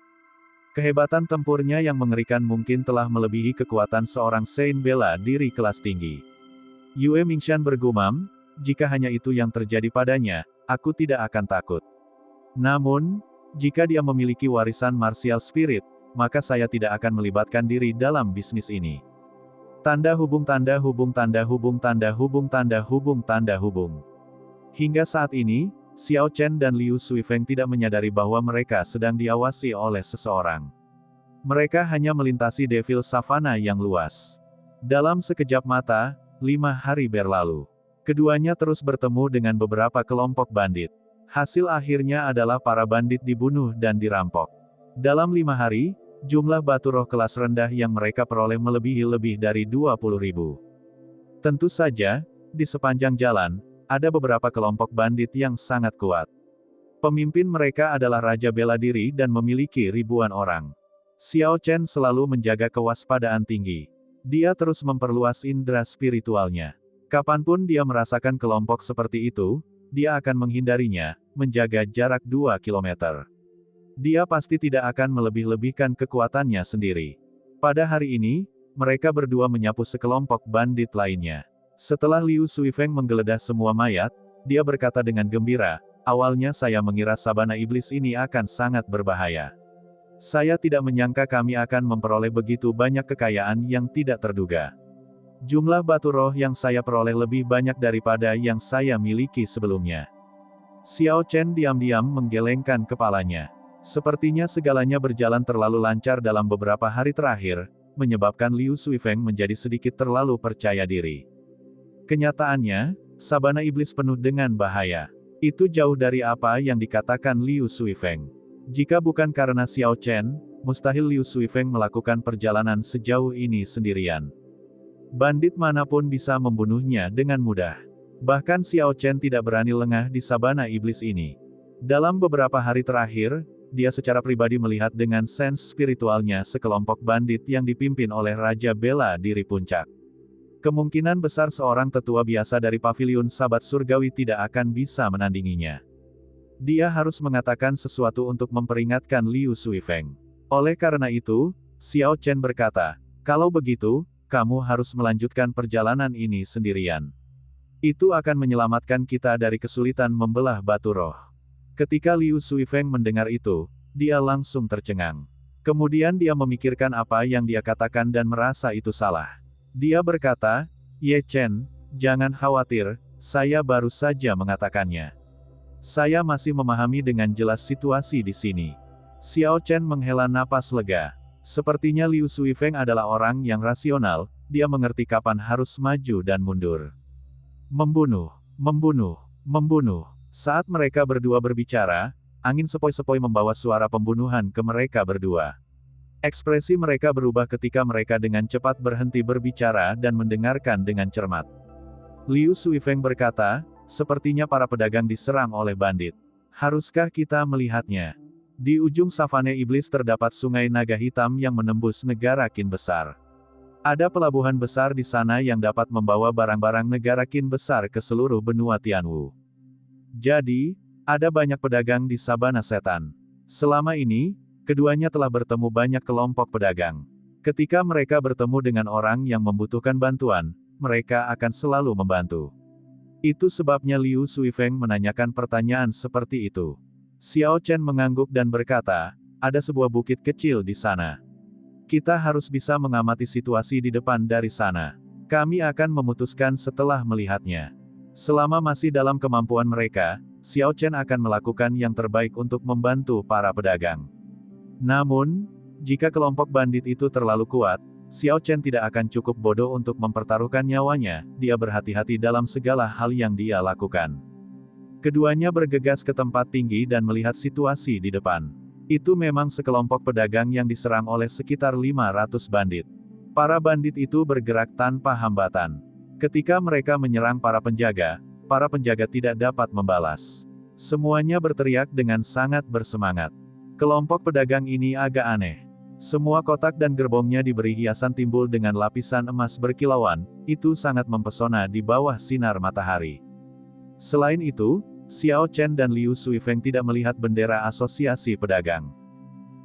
Kehebatan tempurnya yang mengerikan mungkin telah melebihi kekuatan seorang Saint bela diri kelas tinggi. Yue Mingshan bergumam, jika hanya itu yang terjadi padanya, aku tidak akan takut. Namun, jika dia memiliki warisan martial spirit, maka saya tidak akan melibatkan diri dalam bisnis ini. Tanda hubung tanda hubung tanda hubung tanda hubung tanda hubung tanda hubung. Hingga saat ini, Xiao Chen dan Liu Suifeng tidak menyadari bahwa mereka sedang diawasi oleh seseorang. Mereka hanya melintasi Devil Savana yang luas. Dalam sekejap mata, 5 hari berlalu. Keduanya terus bertemu dengan beberapa kelompok bandit. Hasil akhirnya adalah para bandit dibunuh dan dirampok. Dalam 5 hari, jumlah batu roh kelas rendah yang mereka peroleh melebihi lebih dari 20.000. Tentu saja, di sepanjang jalan, ada beberapa kelompok bandit yang sangat kuat. Pemimpin mereka adalah raja bela diri dan memiliki ribuan orang. Xiao Chen selalu menjaga kewaspadaan tinggi. Dia terus memperluas indera spiritualnya. Kapanpun dia merasakan kelompok seperti itu, dia akan menghindarinya, menjaga jarak 2 km. Dia pasti tidak akan melebih-lebihkan kekuatannya sendiri. Pada hari ini, mereka berdua menyapu sekelompok bandit lainnya. Setelah Liu Suifeng menggeledah semua mayat, dia berkata dengan gembira, awalnya saya mengira sabana iblis ini akan sangat berbahaya. Saya tidak menyangka kami akan memperoleh begitu banyak kekayaan yang tidak terduga. Jumlah batu roh yang saya peroleh lebih banyak daripada yang saya miliki sebelumnya. Xiao Chen diam-diam menggelengkan kepalanya. Sepertinya segalanya berjalan terlalu lancar dalam beberapa hari terakhir, menyebabkan Liu Suifeng menjadi sedikit terlalu percaya diri. Kenyataannya, sabana iblis penuh dengan bahaya. Itu jauh dari apa yang dikatakan Liu Suifeng. Jika bukan karena Xiao Chen, mustahil Liu Suifeng melakukan perjalanan sejauh ini sendirian. Bandit manapun bisa membunuhnya dengan mudah. Bahkan Xiao Chen tidak berani lengah di sabana iblis ini. Dalam beberapa hari terakhir, dia secara pribadi melihat dengan sense spiritualnya sekelompok bandit yang dipimpin oleh Raja Bela Diri Puncak. Kemungkinan besar seorang tetua biasa dari Paviliun Sabat Surgawi tidak akan bisa menandinginya. Dia harus mengatakan sesuatu untuk memperingatkan Liu Suifeng. Oleh karena itu, Xiao Chen berkata, kalau begitu, kamu harus melanjutkan perjalanan ini sendirian. Itu akan menyelamatkan kita dari kesulitan membelah batu roh. Ketika Liu Suifeng mendengar itu, dia langsung tercengang. Kemudian dia memikirkan apa yang dia katakan dan merasa itu salah. Dia berkata, "Ye Chen, jangan khawatir, saya baru saja mengatakannya. Saya masih memahami dengan jelas situasi di sini." Xiao Chen menghela napas lega. Sepertinya Liu Suifeng adalah orang yang rasional, dia mengerti kapan harus maju dan mundur. Membunuh, membunuh, membunuh. Saat mereka berdua berbicara, angin sepoi-sepoi membawa suara pembunuhan ke mereka berdua. Ekspresi mereka berubah ketika mereka dengan cepat berhenti berbicara dan mendengarkan dengan cermat. Liu Suifeng berkata, "Sepertinya para pedagang diserang oleh bandit. Haruskah kita melihatnya?" Di ujung savane iblis terdapat sungai naga hitam yang menembus negara Qin besar. Ada pelabuhan besar di sana yang dapat membawa barang-barang negara Qin besar ke seluruh benua Tianwu. Jadi, ada banyak pedagang di Sabana Setan. Selama ini, keduanya telah bertemu banyak kelompok pedagang. Ketika mereka bertemu dengan orang yang membutuhkan bantuan, mereka akan selalu membantu. Itu sebabnya Liu Suifeng menanyakan pertanyaan seperti itu. Xiao Chen mengangguk dan berkata, "Ada sebuah bukit kecil di sana. Kita harus bisa mengamati situasi di depan dari sana. Kami akan memutuskan setelah melihatnya. Selama masih dalam kemampuan mereka, Xiao Chen akan melakukan yang terbaik untuk membantu para pedagang. Namun, jika kelompok bandit itu terlalu kuat, Xiao Chen tidak akan cukup bodoh untuk mempertaruhkan nyawanya, dia berhati-hati dalam segala hal yang dia lakukan." Keduanya bergegas ke tempat tinggi dan melihat situasi di depan. Itu memang sekelompok pedagang yang diserang oleh sekitar 500 bandit. Para bandit itu bergerak tanpa hambatan. Ketika mereka menyerang para penjaga tidak dapat membalas. Semuanya berteriak dengan sangat bersemangat. Kelompok pedagang ini agak aneh. Semua kotak dan gerbongnya diberi hiasan timbul dengan lapisan emas berkilauan, itu sangat mempesona di bawah sinar matahari. Selain itu, Xiao Chen dan Liu Suifeng tidak melihat bendera asosiasi pedagang.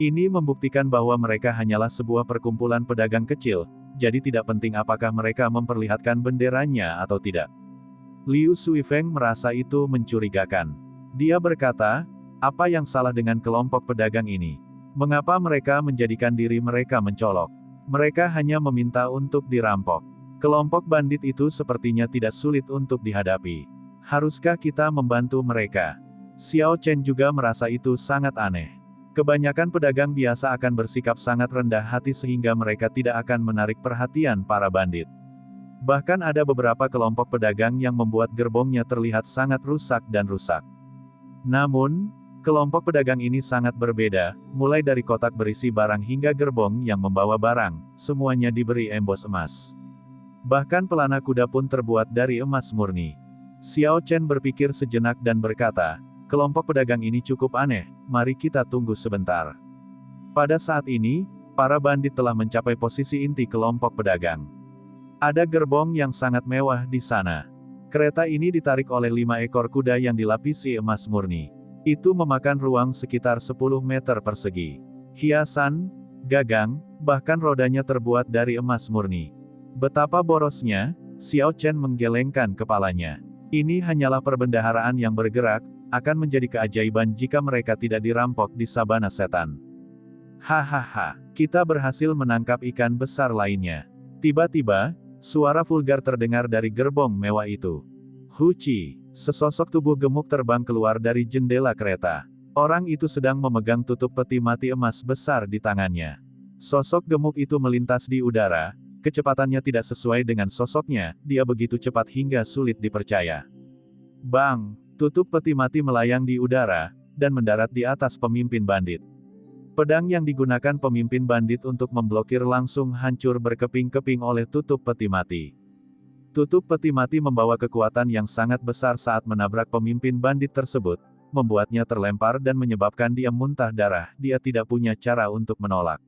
Ini membuktikan bahwa mereka hanyalah sebuah perkumpulan pedagang kecil, jadi tidak penting apakah mereka memperlihatkan benderanya atau tidak. Liu Suifeng merasa itu mencurigakan. Dia berkata, "Apa yang salah dengan kelompok pedagang ini? Mengapa mereka menjadikan diri mereka mencolok? Mereka hanya meminta untuk dirampok. Kelompok bandit itu sepertinya tidak sulit untuk dihadapi. Haruskah kita membantu mereka?" Xiao Chen juga merasa itu sangat aneh. Kebanyakan pedagang biasa akan bersikap sangat rendah hati sehingga mereka tidak akan menarik perhatian para bandit. Bahkan ada beberapa kelompok pedagang yang membuat gerbongnya terlihat sangat rusak dan rusak. Namun, kelompok pedagang ini sangat berbeda, mulai dari kotak berisi barang hingga gerbong yang membawa barang, semuanya diberi embos emas. Bahkan pelana kuda pun terbuat dari emas murni. Xiao Chen berpikir sejenak dan berkata, "Kelompok pedagang ini cukup aneh, mari kita tunggu sebentar." Pada saat ini, para bandit telah mencapai posisi inti kelompok pedagang. Ada gerbong yang sangat mewah di sana. Kereta ini ditarik oleh 5 ekor kuda yang dilapisi emas murni. Itu memakan ruang sekitar 10 meter persegi. Hiasan, gagang, bahkan rodanya terbuat dari emas murni. Betapa borosnya, Xiao Chen menggelengkan kepalanya. Ini hanyalah perbendaharaan yang bergerak, akan menjadi keajaiban jika mereka tidak dirampok di Sabana Setan. Hahaha, kita berhasil menangkap ikan besar lainnya. Tiba-tiba, suara vulgar terdengar dari gerbong mewah itu. Huci, sesosok tubuh gemuk terbang keluar dari jendela kereta. Orang itu sedang memegang tutup peti mati emas besar di tangannya. Sosok gemuk itu melintas di udara. Kecepatannya tidak sesuai dengan sosoknya, dia begitu cepat hingga sulit dipercaya. Bang! Tutup peti mati melayang di udara, dan mendarat di atas pemimpin bandit. Pedang yang digunakan pemimpin bandit untuk memblokir langsung hancur berkeping-keping oleh tutup peti mati. Tutup peti mati membawa kekuatan yang sangat besar saat menabrak pemimpin bandit tersebut, membuatnya terlempar dan menyebabkan dia muntah darah, dia tidak punya cara untuk menolak.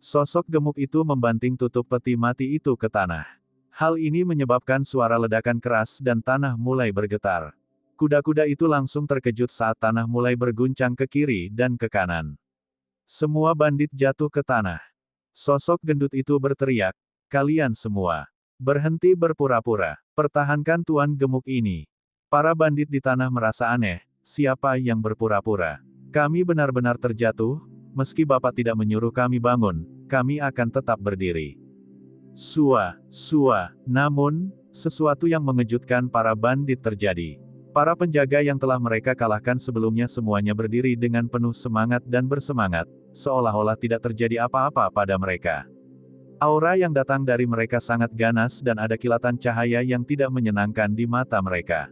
Sosok gemuk itu membanting tutup peti mati itu ke tanah. Hal ini menyebabkan suara ledakan keras dan tanah mulai bergetar. Kuda-kuda itu langsung terkejut saat tanah mulai berguncang ke kiri dan ke kanan. Semua bandit jatuh ke tanah. Sosok gendut itu berteriak, "Kalian semua, berhenti berpura-pura, pertahankan tuan gemuk ini." Para bandit di tanah merasa aneh, siapa yang berpura-pura? Kami benar-benar terjatuh? meski Bapak tidak menyuruh kami bangun, kami akan tetap berdiri. Sua, namun, sesuatu yang mengejutkan para bandit terjadi. Para penjaga yang telah mereka kalahkan sebelumnya semuanya berdiri dengan penuh semangat dan bersemangat, seolah-olah tidak terjadi apa-apa pada mereka. Aura yang datang dari mereka sangat ganas dan ada kilatan cahaya yang tidak menyenangkan di mata mereka.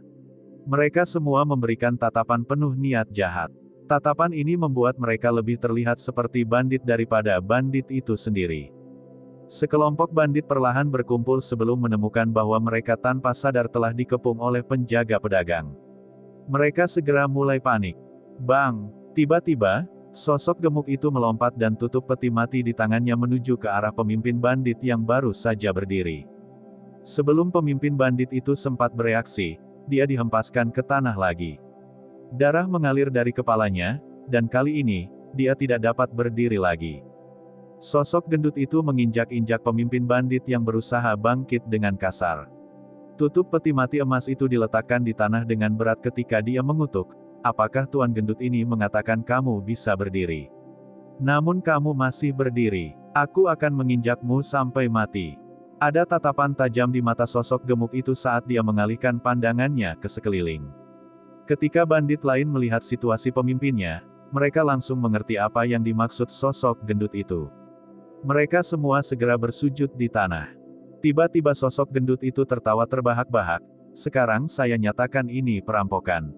Mereka semua memberikan tatapan penuh niat jahat. Tatapan ini membuat mereka lebih terlihat seperti bandit daripada bandit itu sendiri. Sekelompok bandit perlahan berkumpul sebelum menemukan bahwa mereka tanpa sadar telah dikepung oleh penjaga pedagang. Mereka segera mulai panik. Bang! Tiba-tiba, sosok gemuk itu melompat dan tutup peti mati di tangannya menuju ke arah pemimpin bandit yang baru saja berdiri. Sebelum pemimpin bandit itu sempat bereaksi, dia dihempaskan ke tanah lagi. Darah mengalir dari kepalanya, dan kali ini, dia tidak dapat berdiri lagi. Sosok gendut itu menginjak-injak pemimpin bandit yang berusaha bangkit dengan kasar. Tutup peti mati emas itu diletakkan di tanah dengan berat ketika dia mengutuk, "Apakah Tuan gendut ini mengatakan kamu bisa berdiri? Namun kamu masih berdiri. Aku akan menginjakmu sampai mati." Ada tatapan tajam di mata sosok gemuk itu saat dia mengalihkan pandangannya ke sekeliling. Ketika bandit lain melihat situasi pemimpinnya, mereka langsung mengerti apa yang dimaksud sosok gendut itu. Mereka semua segera bersujud di tanah. Tiba-tiba sosok gendut itu tertawa terbahak-bahak, "Sekarang saya nyatakan ini perampokan.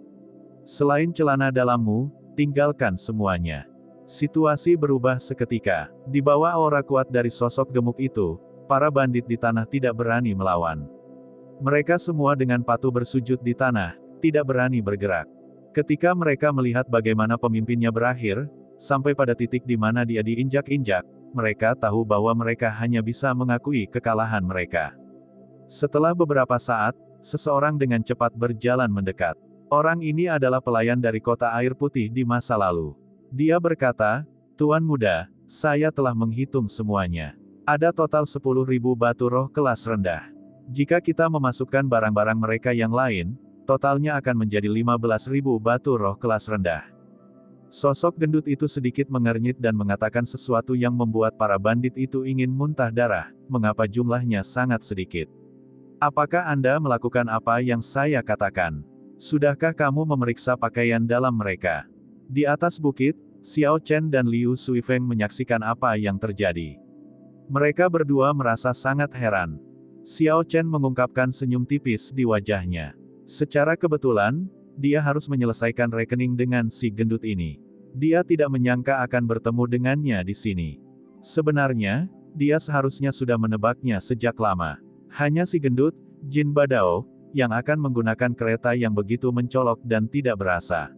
Selain celana dalammu, tinggalkan semuanya." Situasi berubah seketika. Di bawah aura kuat dari sosok gemuk itu, para bandit di tanah tidak berani melawan. Mereka semua dengan patuh bersujud di tanah, tidak berani bergerak. Ketika mereka melihat bagaimana pemimpinnya berakhir, sampai pada titik di mana dia diinjak-injak, mereka tahu bahwa mereka hanya bisa mengakui kekalahan mereka. Setelah beberapa saat, seseorang dengan cepat berjalan mendekat. Orang ini adalah pelayan dari kota air putih di masa lalu. Dia berkata, "Tuan muda, saya telah menghitung semuanya. Ada total 10.000 batu roh kelas rendah. Jika kita memasukkan barang-barang mereka yang lain, totalnya akan menjadi 15.000 batu roh kelas rendah." Sosok gendut itu sedikit mengernyit dan mengatakan sesuatu yang membuat para bandit itu ingin muntah darah, "Mengapa jumlahnya sangat sedikit? Apakah Anda melakukan apa yang saya katakan? Sudahkah kamu memeriksa pakaian dalam mereka?" Di atas bukit, Xiao Chen dan Liu Suifeng menyaksikan apa yang terjadi. Mereka berdua merasa sangat heran. Xiao Chen mengungkapkan senyum tipis di wajahnya. Secara kebetulan, dia harus menyelesaikan rekening dengan si gendut ini. Dia tidak menyangka akan bertemu dengannya di sini. Sebenarnya, dia seharusnya sudah menebaknya sejak lama. Hanya si gendut, Jin Badao, yang akan menggunakan kereta yang begitu mencolok dan tidak berasa.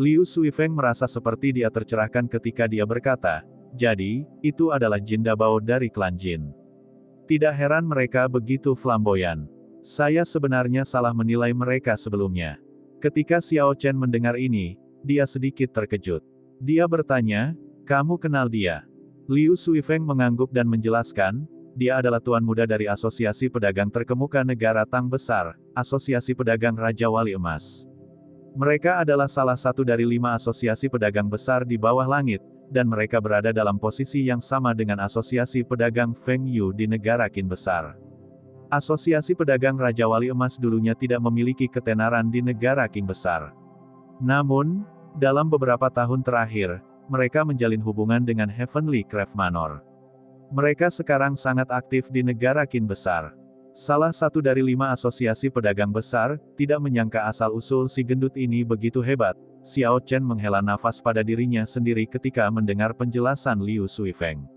Liu Suifeng merasa seperti dia tercerahkan ketika dia berkata, "Jadi, itu adalah Jin Dabao dari klan Jin." Tidak heran mereka begitu flamboyan. Saya sebenarnya salah menilai mereka sebelumnya. Ketika Xiao Chen mendengar ini, dia sedikit terkejut. Dia bertanya, "Kamu kenal dia?" Liu Suifeng mengangguk dan menjelaskan, "Dia adalah tuan muda dari Asosiasi Pedagang Terkemuka Negara Tang Besar, Asosiasi Pedagang Raja Wali Emas." Mereka adalah salah satu dari 5 asosiasi pedagang besar di bawah langit, dan mereka berada dalam posisi yang sama dengan Asosiasi Pedagang Feng Yu di negara Qin Besar. Asosiasi Pedagang Raja Wali Emas dulunya tidak memiliki ketenaran di negara Qing Besar. Namun, dalam beberapa tahun terakhir, mereka menjalin hubungan dengan Heavenly Craft Manor. Mereka sekarang sangat aktif di negara Qin Besar. Salah satu dari 5 asosiasi pedagang besar, tidak menyangka asal-usul si gendut ini begitu hebat. Xiao Chen menghela nafas pada dirinya sendiri ketika mendengar penjelasan Liu Suifeng.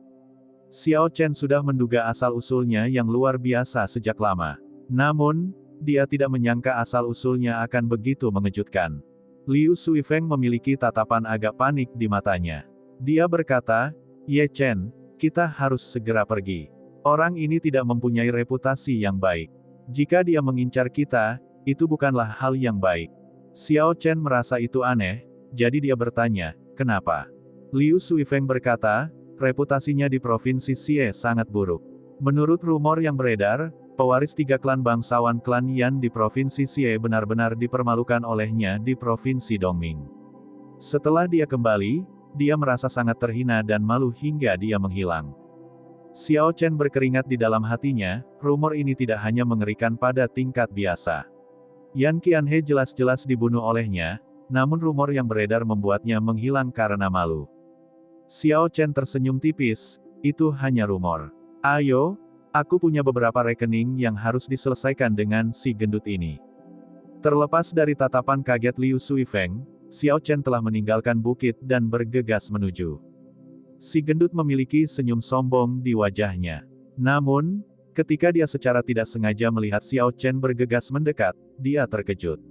Xiao Chen sudah menduga asal-usulnya yang luar biasa sejak lama. Namun, dia tidak menyangka asal-usulnya akan begitu mengejutkan. Liu Suifeng memiliki tatapan agak panik di matanya. Dia berkata, "Ye Chen, kita harus segera pergi. Orang ini tidak mempunyai reputasi yang baik. Jika dia mengincar kita, itu bukanlah hal yang baik." Xiao Chen merasa itu aneh, jadi dia bertanya, "Kenapa?" Liu Suifeng berkata, "Reputasinya di Provinsi Xie sangat buruk. Menurut rumor yang beredar, pewaris 3 klan bangsawan klan Yan di Provinsi Xie benar-benar dipermalukan olehnya di Provinsi Dongming. Setelah dia kembali, dia merasa sangat terhina dan malu hingga dia menghilang. Xiao Chen berkeringat di dalam hatinya, rumor ini tidak hanya mengerikan pada tingkat biasa. Yan Qianhe jelas-jelas dibunuh olehnya, namun rumor yang beredar membuatnya menghilang karena malu. Xiao Chen tersenyum tipis, itu hanya rumor. Ayo, aku punya beberapa rekening yang harus diselesaikan dengan si gendut ini. Terlepas dari tatapan kaget Liu Suifeng, Xiao Chen telah meninggalkan bukit dan bergegas menuju. Si gendut memiliki senyum sombong di wajahnya. Namun, ketika dia secara tidak sengaja melihat Xiao Chen bergegas mendekat, dia terkejut.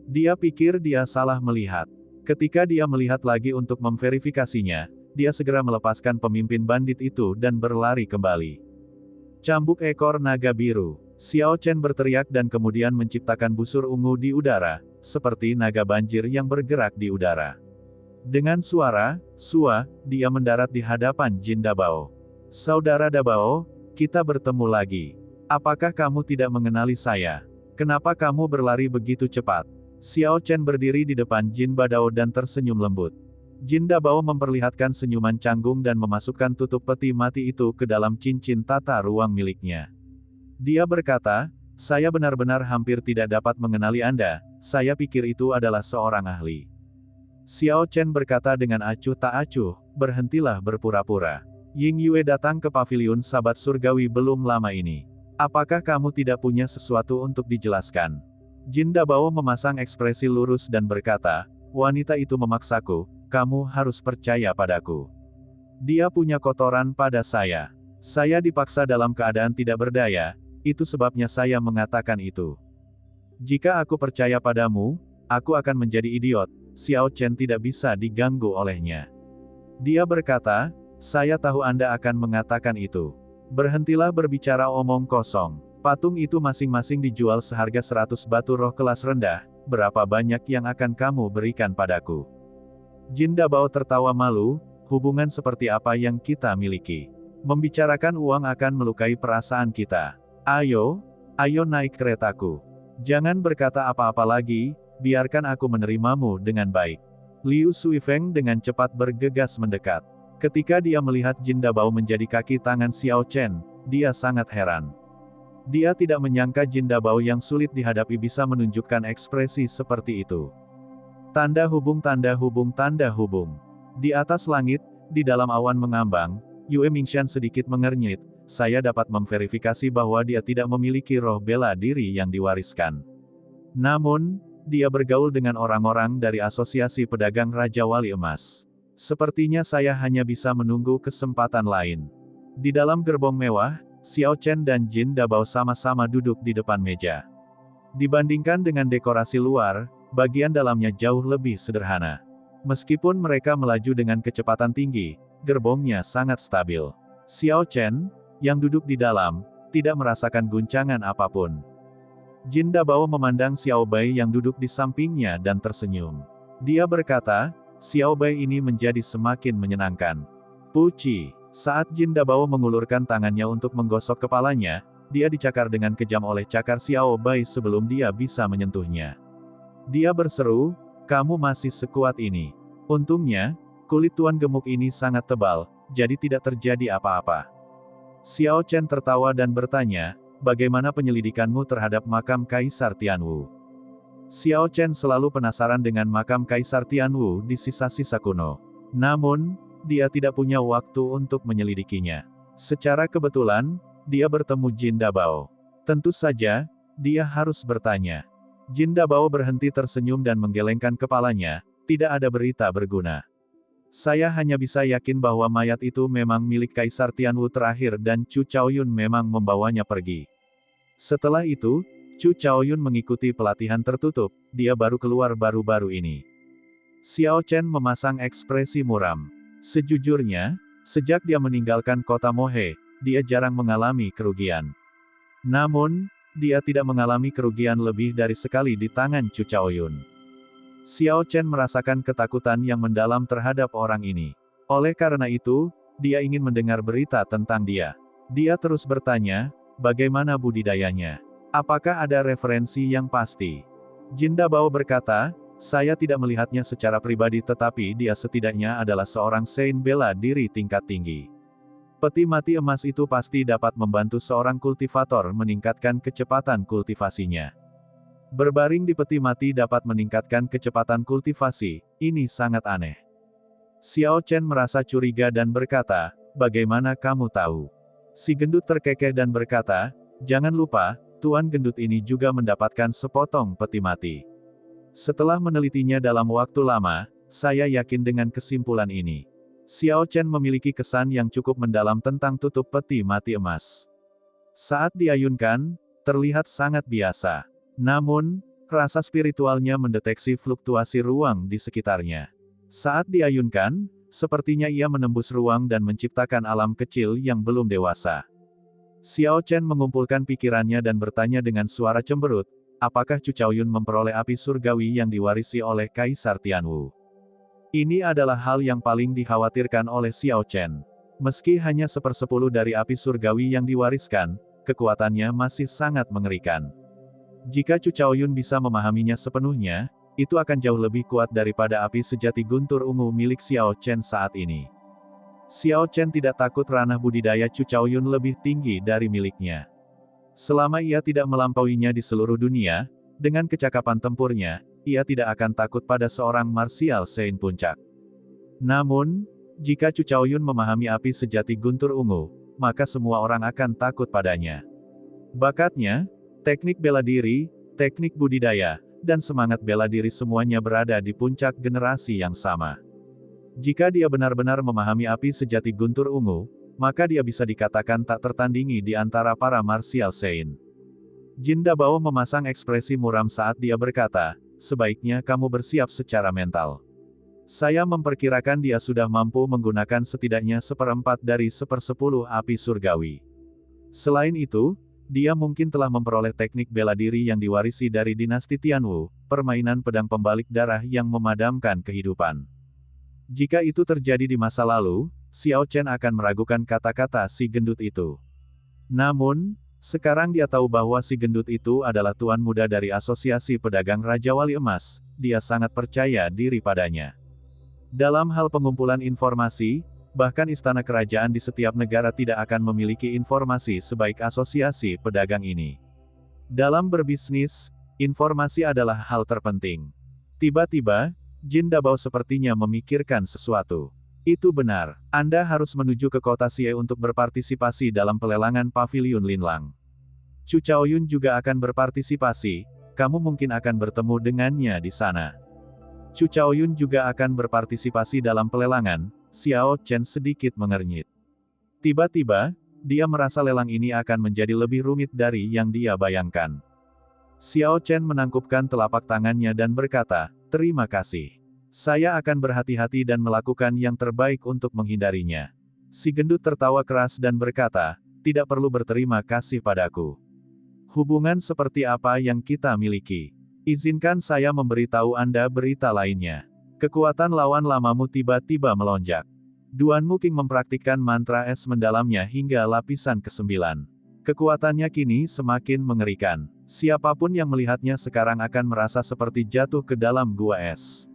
Dia pikir dia salah melihat. Ketika dia melihat lagi untuk memverifikasinya, dia segera melepaskan pemimpin bandit itu dan berlari kembali. Cambuk ekor naga biru. Xiao Chen berteriak dan kemudian menciptakan busur ungu di udara, seperti naga banjir yang bergerak di udara. Dengan suara, "Sua," dia mendarat di hadapan Jin Dabao. "Saudara Dabao, kita bertemu lagi. Apakah kamu tidak mengenali saya? Kenapa kamu berlari begitu cepat?" Xiao Chen berdiri di depan Jin Badao dan tersenyum lembut. Jin Dabao memperlihatkan senyuman canggung dan memasukkan tutup peti mati itu ke dalam cincin tata ruang miliknya. Dia berkata, "Saya benar-benar hampir tidak dapat mengenali Anda, saya pikir itu adalah seorang ahli." Xiao Chen berkata dengan acuh tak acuh, "Berhentilah berpura-pura. Ying Yue datang ke paviliun Sabat Surgawi belum lama ini. Apakah kamu tidak punya sesuatu untuk dijelaskan?" Jin Dabao memasang ekspresi lurus dan berkata, "Wanita itu memaksaku, kamu harus percaya padaku. Dia punya kotoran pada saya. Saya dipaksa dalam keadaan tidak berdaya, itu sebabnya saya mengatakan itu. Jika aku percaya padamu, aku akan menjadi idiot." Xiao Chen tidak bisa diganggu olehnya. Dia berkata, "Saya tahu Anda akan mengatakan itu. Berhentilah berbicara omong kosong. Patung itu masing-masing dijual seharga 100 batu roh kelas rendah, berapa banyak yang akan kamu berikan padaku?" Jin Dabao tertawa malu, "Hubungan seperti apa yang kita miliki? Membicarakan uang akan melukai perasaan kita. Ayo naik keretaku. Jangan berkata apa-apa lagi, biarkan aku menerimamu dengan baik." Liu Suifeng dengan cepat bergegas mendekat. Ketika dia melihat Jin Dabao menjadi kaki tangan Xiao Chen, dia sangat heran. Dia tidak menyangka Jin Dabao yang sulit dihadapi bisa menunjukkan ekspresi seperti itu. Tanda hubung, tanda hubung, tanda hubung. Di atas langit, di dalam awan mengambang, Yue Mingshan sedikit mengernyit, "Saya dapat memverifikasi bahwa dia tidak memiliki roh bela diri yang diwariskan. Namun, dia bergaul dengan orang-orang dari Asosiasi Pedagang Raja Wali Emas. Sepertinya saya hanya bisa menunggu kesempatan lain." Di dalam gerbong mewah, Xiao Chen dan Jin Dabao sama-sama duduk di depan meja. Dibandingkan dengan dekorasi luar, bagian dalamnya jauh lebih sederhana. Meskipun mereka melaju dengan kecepatan tinggi, gerbongnya sangat stabil. Xiao Chen, yang duduk di dalam, tidak merasakan guncangan apapun. Jin Dabao memandang Xiao Bai yang duduk di sampingnya dan tersenyum. Dia berkata, "Xiao Bai ini menjadi semakin menyenangkan." Puci. Saat Jin Dabao mengulurkan tangannya untuk menggosok kepalanya, dia dicakar dengan kejam oleh cakar Xiao Bai sebelum dia bisa menyentuhnya. Dia berseru, "Kamu masih sekuat ini." Untungnya, kulit tuan gemuk ini sangat tebal, jadi tidak terjadi apa-apa. Xiao Chen tertawa dan bertanya, "Bagaimana penyelidikanmu terhadap makam Kaisar Tianwu?" Xiao Chen selalu penasaran dengan makam Kaisar Tianwu di sisa-sisa kuno. Namun, dia tidak punya waktu untuk menyelidikinya. Secara kebetulan, dia bertemu Jin Dabao. Tentu saja, dia harus bertanya. Jin Dabao berhenti tersenyum dan menggelengkan kepalanya, "Tidak ada berita berguna. Saya hanya bisa yakin bahwa mayat itu memang milik Kaisar Tianwu terakhir dan Chu Chaoyun memang membawanya pergi. Setelah itu, Chu Chaoyun mengikuti pelatihan tertutup, dia baru keluar baru-baru ini." Xiao Chen memasang ekspresi muram. Sejujurnya, sejak dia meninggalkan kota Mohe, dia jarang mengalami kerugian. Namun, dia tidak mengalami kerugian lebih dari sekali di tangan Chu Chaoyun. Xiao Chen merasakan ketakutan yang mendalam terhadap orang ini. Oleh karena itu, dia ingin mendengar berita tentang dia. Dia terus bertanya, "Bagaimana budidayanya? Apakah ada referensi yang pasti?" Jin Dabao berkata, Saya tidak melihatnya secara pribadi tetapi dia setidaknya adalah seorang saint bela diri tingkat tinggi. Peti mati emas itu pasti dapat membantu seorang kultivator meningkatkan kecepatan kultivasinya. Berbaring di peti mati dapat meningkatkan kecepatan kultivasi, ini sangat aneh. Xiao Chen merasa curiga dan berkata, bagaimana kamu tahu? Si gendut terkekeh dan berkata, jangan lupa, Tuan gendut ini juga mendapatkan sepotong peti mati. Setelah menelitinya dalam waktu lama, saya yakin dengan kesimpulan ini. Xiao Chen memiliki kesan yang cukup mendalam tentang tutup peti mati emas. Saat diayunkan, terlihat sangat biasa. Namun, rasa spiritualnya mendeteksi fluktuasi ruang di sekitarnya. Saat diayunkan, sepertinya ia menembus ruang dan menciptakan alam kecil yang belum dewasa. Xiao Chen mengumpulkan pikirannya dan bertanya dengan suara cemberut, apakah Chu Chaoyun memperoleh api surgawi yang diwarisi oleh Kaisar Tianwu? Ini adalah hal yang paling dikhawatirkan oleh Xiao Chen. Meski hanya 1/10 dari api surgawi yang diwariskan, kekuatannya masih sangat mengerikan. Jika Chu Chaoyun bisa memahaminya sepenuhnya, itu akan jauh lebih kuat daripada api sejati guntur ungu milik Xiao Chen saat ini. Xiao Chen tidak takut ranah budidaya Chu Chaoyun lebih tinggi dari miliknya. Selama ia tidak melampauinya di seluruh dunia, dengan kecakapan tempurnya, ia tidak akan takut pada seorang martial saint puncak. Namun, jika Chu Chaoyun memahami api sejati guntur ungu, maka semua orang akan takut padanya. Bakatnya, teknik bela diri, teknik budidaya, dan semangat bela diri semuanya berada di puncak generasi yang sama. Jika dia benar-benar memahami api sejati guntur ungu, maka dia bisa dikatakan tak tertandingi di antara para martial saint. Jin Dabao memasang ekspresi muram saat dia berkata, sebaiknya kamu bersiap secara mental. Saya memperkirakan dia sudah mampu menggunakan setidaknya 1/4 dari 1/10 api surgawi. Selain itu, dia mungkin telah memperoleh teknik bela diri yang diwarisi dari dinasti Tianwu, permainan pedang pembalik darah yang memadamkan kehidupan. Jika itu terjadi di masa lalu, Xiao Chen akan meragukan kata-kata si gendut itu. Namun, sekarang dia tahu bahwa si gendut itu adalah tuan muda dari Asosiasi Pedagang Raja Wali Emas, dia sangat percaya diri padanya. Dalam hal pengumpulan informasi, bahkan istana kerajaan di setiap negara tidak akan memiliki informasi sebaik Asosiasi Pedagang ini. Dalam berbisnis, informasi adalah hal terpenting. Tiba-tiba, Jin Dabao sepertinya memikirkan sesuatu. Itu benar, Anda harus menuju ke kota Xie untuk berpartisipasi dalam pelelangan Paviliun Linlang. Chu Chaoyun juga akan berpartisipasi, kamu mungkin akan bertemu dengannya di sana. Chu Chaoyun juga akan berpartisipasi dalam pelelangan, Xiao Chen sedikit mengernyit. Tiba-tiba, dia merasa lelang ini akan menjadi lebih rumit dari yang dia bayangkan. Xiao Chen menangkupkan telapak tangannya dan berkata, terima kasih. Saya akan berhati-hati dan melakukan yang terbaik untuk menghindarinya. Si gendut tertawa keras dan berkata, tidak perlu berterima kasih padaku. Hubungan seperti apa yang kita miliki? Izinkan saya memberitahu Anda berita lainnya. Kekuatan lawan lamamu tiba-tiba melonjak. Duan Muking mempraktikkan mantra es mendalamnya hingga lapisan ke-9. Kekuatannya kini semakin mengerikan. Siapapun yang melihatnya sekarang akan merasa seperti jatuh ke dalam gua es.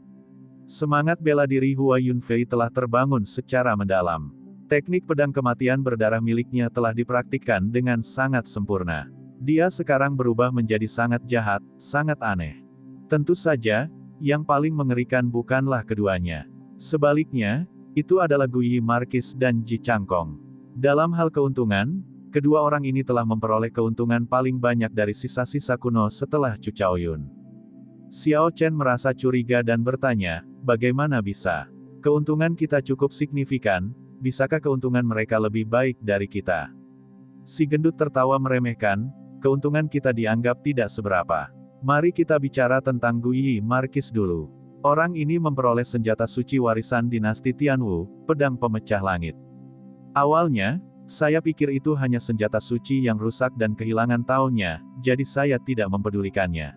Semangat bela diri Hua Yunfei telah terbangun secara mendalam. Teknik pedang kematian berdarah miliknya telah dipraktikkan dengan sangat sempurna. Dia sekarang berubah menjadi sangat jahat, sangat aneh. Tentu saja, yang paling mengerikan bukanlah keduanya. Sebaliknya, itu adalah Guyi Markis dan Ji Changkong. Dalam hal keuntungan, kedua orang ini telah memperoleh keuntungan paling banyak dari sisa-sisa kuno setelah Chu Chaoyun. Xiao Chen merasa curiga dan bertanya, bagaimana bisa? Keuntungan kita cukup signifikan, bisakah keuntungan mereka lebih baik dari kita? Si gendut tertawa meremehkan, keuntungan kita dianggap tidak seberapa. Mari kita bicara tentang Guyi Markis dulu. Orang ini memperoleh senjata suci warisan dinasti Tianwu, pedang pemecah langit. Awalnya, saya pikir itu hanya senjata suci yang rusak dan kehilangan tahunnya, jadi saya tidak mempedulikannya.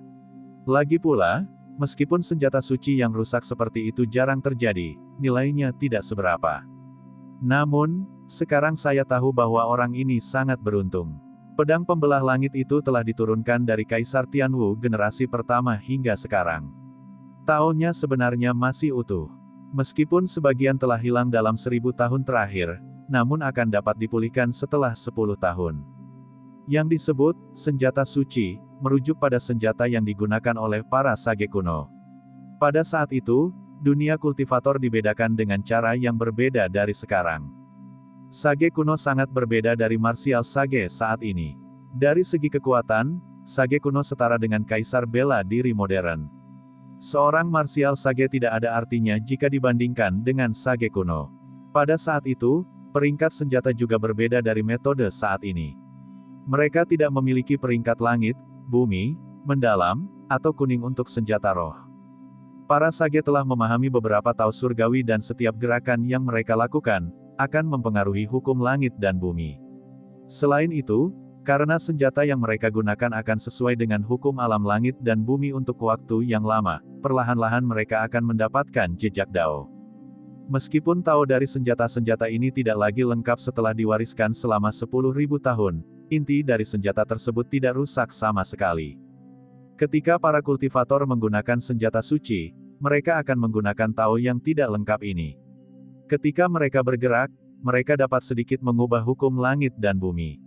Lagi pula, meskipun senjata suci yang rusak seperti itu jarang terjadi, nilainya tidak seberapa. Namun, sekarang saya tahu bahwa orang ini sangat beruntung. Pedang pembelah langit itu telah diturunkan dari Kaisar Tianwu generasi pertama hingga sekarang. Taonya sebenarnya masih utuh. Meskipun sebagian telah hilang dalam 1000 tahun terakhir, namun akan dapat dipulihkan setelah 10 tahun. Yang disebut senjata suci merujuk pada senjata yang digunakan oleh para sage kuno. Pada saat itu, dunia kultivator dibedakan dengan cara yang berbeda dari sekarang. Sage kuno sangat berbeda dari martial sage saat ini. Dari segi kekuatan, sage kuno setara dengan kaisar bela diri modern. Seorang martial sage tidak ada artinya jika dibandingkan dengan sage kuno. Pada saat itu, peringkat senjata juga berbeda dari metode saat ini. Mereka tidak memiliki peringkat langit, bumi, mendalam, atau kuning untuk senjata roh. Para sage telah memahami beberapa Tao surgawi dan setiap gerakan yang mereka lakukan akan mempengaruhi hukum langit dan bumi. Selain itu, karena senjata yang mereka gunakan akan sesuai dengan hukum alam langit dan bumi untuk waktu yang lama, perlahan-lahan mereka akan mendapatkan jejak Dao. Meskipun Tao dari senjata-senjata ini tidak lagi lengkap setelah diwariskan selama 10.000 tahun, inti dari senjata tersebut tidak rusak sama sekali. Ketika para kultivator menggunakan senjata suci, mereka akan menggunakan Tao yang tidak lengkap ini. Ketika mereka bergerak, mereka dapat sedikit mengubah hukum langit dan bumi.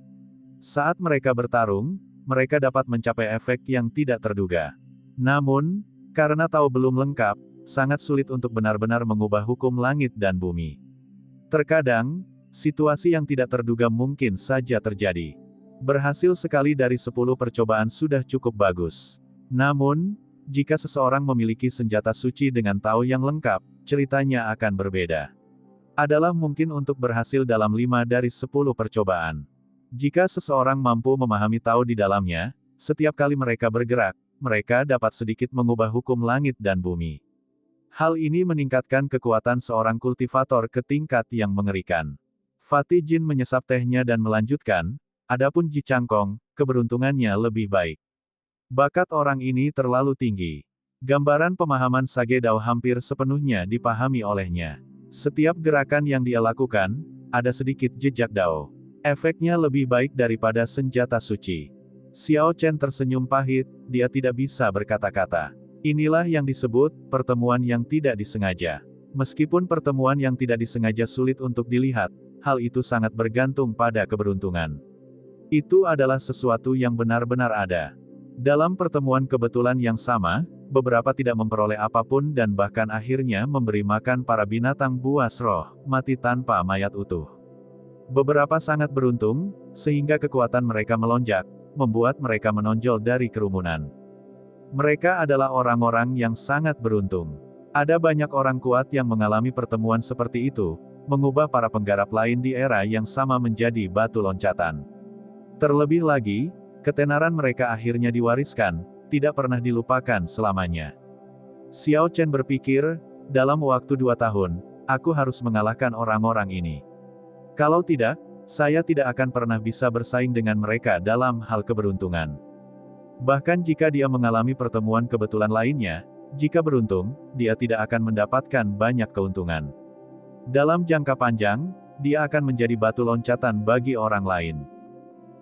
Saat mereka bertarung, mereka dapat mencapai efek yang tidak terduga. Namun, karena Tao belum lengkap, sangat sulit untuk benar-benar mengubah hukum langit dan bumi. Terkadang, situasi yang tidak terduga mungkin saja terjadi. Berhasil sekali dari 10 percobaan sudah cukup bagus. Namun, jika seseorang memiliki senjata suci dengan Tao yang lengkap, ceritanya akan berbeda. Adalah mungkin untuk berhasil dalam 5 dari 10 percobaan. Jika seseorang mampu memahami Tao di dalamnya, setiap kali mereka bergerak, mereka dapat sedikit mengubah hukum langit dan bumi. Hal ini meningkatkan kekuatan seorang kultivator ke tingkat yang mengerikan. Fatih Jin menyesap tehnya dan melanjutkan, adapun Ji Changkong, keberuntungannya lebih baik. Bakat orang ini terlalu tinggi. Gambaran pemahaman Sage Dao hampir sepenuhnya dipahami olehnya. Setiap gerakan yang dia lakukan, ada sedikit jejak Dao. Efeknya lebih baik daripada senjata suci. Xiao Chen tersenyum pahit, dia tidak bisa berkata-kata. Inilah yang disebut pertemuan yang tidak disengaja. Meskipun pertemuan yang tidak disengaja sulit untuk dilihat, hal itu sangat bergantung pada keberuntungan. Itu adalah sesuatu yang benar-benar ada. Dalam pertemuan kebetulan yang sama, beberapa tidak memperoleh apapun dan bahkan akhirnya memberi makan para binatang buas roh, mati tanpa mayat utuh. Beberapa sangat beruntung, sehingga kekuatan mereka melonjak, membuat mereka menonjol dari kerumunan. Mereka adalah orang-orang yang sangat beruntung. Ada banyak orang kuat yang mengalami pertemuan seperti itu, mengubah para penggarap lain di era yang sama menjadi batu loncatan. Terlebih lagi, ketenaran mereka akhirnya diwariskan, tidak pernah dilupakan selamanya. Xiao Chen berpikir, dalam waktu 2 tahun, aku harus mengalahkan orang-orang ini. Kalau tidak, saya tidak akan pernah bisa bersaing dengan mereka dalam hal keberuntungan. Bahkan jika dia mengalami pertemuan kebetulan lainnya, jika beruntung, dia tidak akan mendapatkan banyak keuntungan. Dalam jangka panjang, dia akan menjadi batu loncatan bagi orang lain.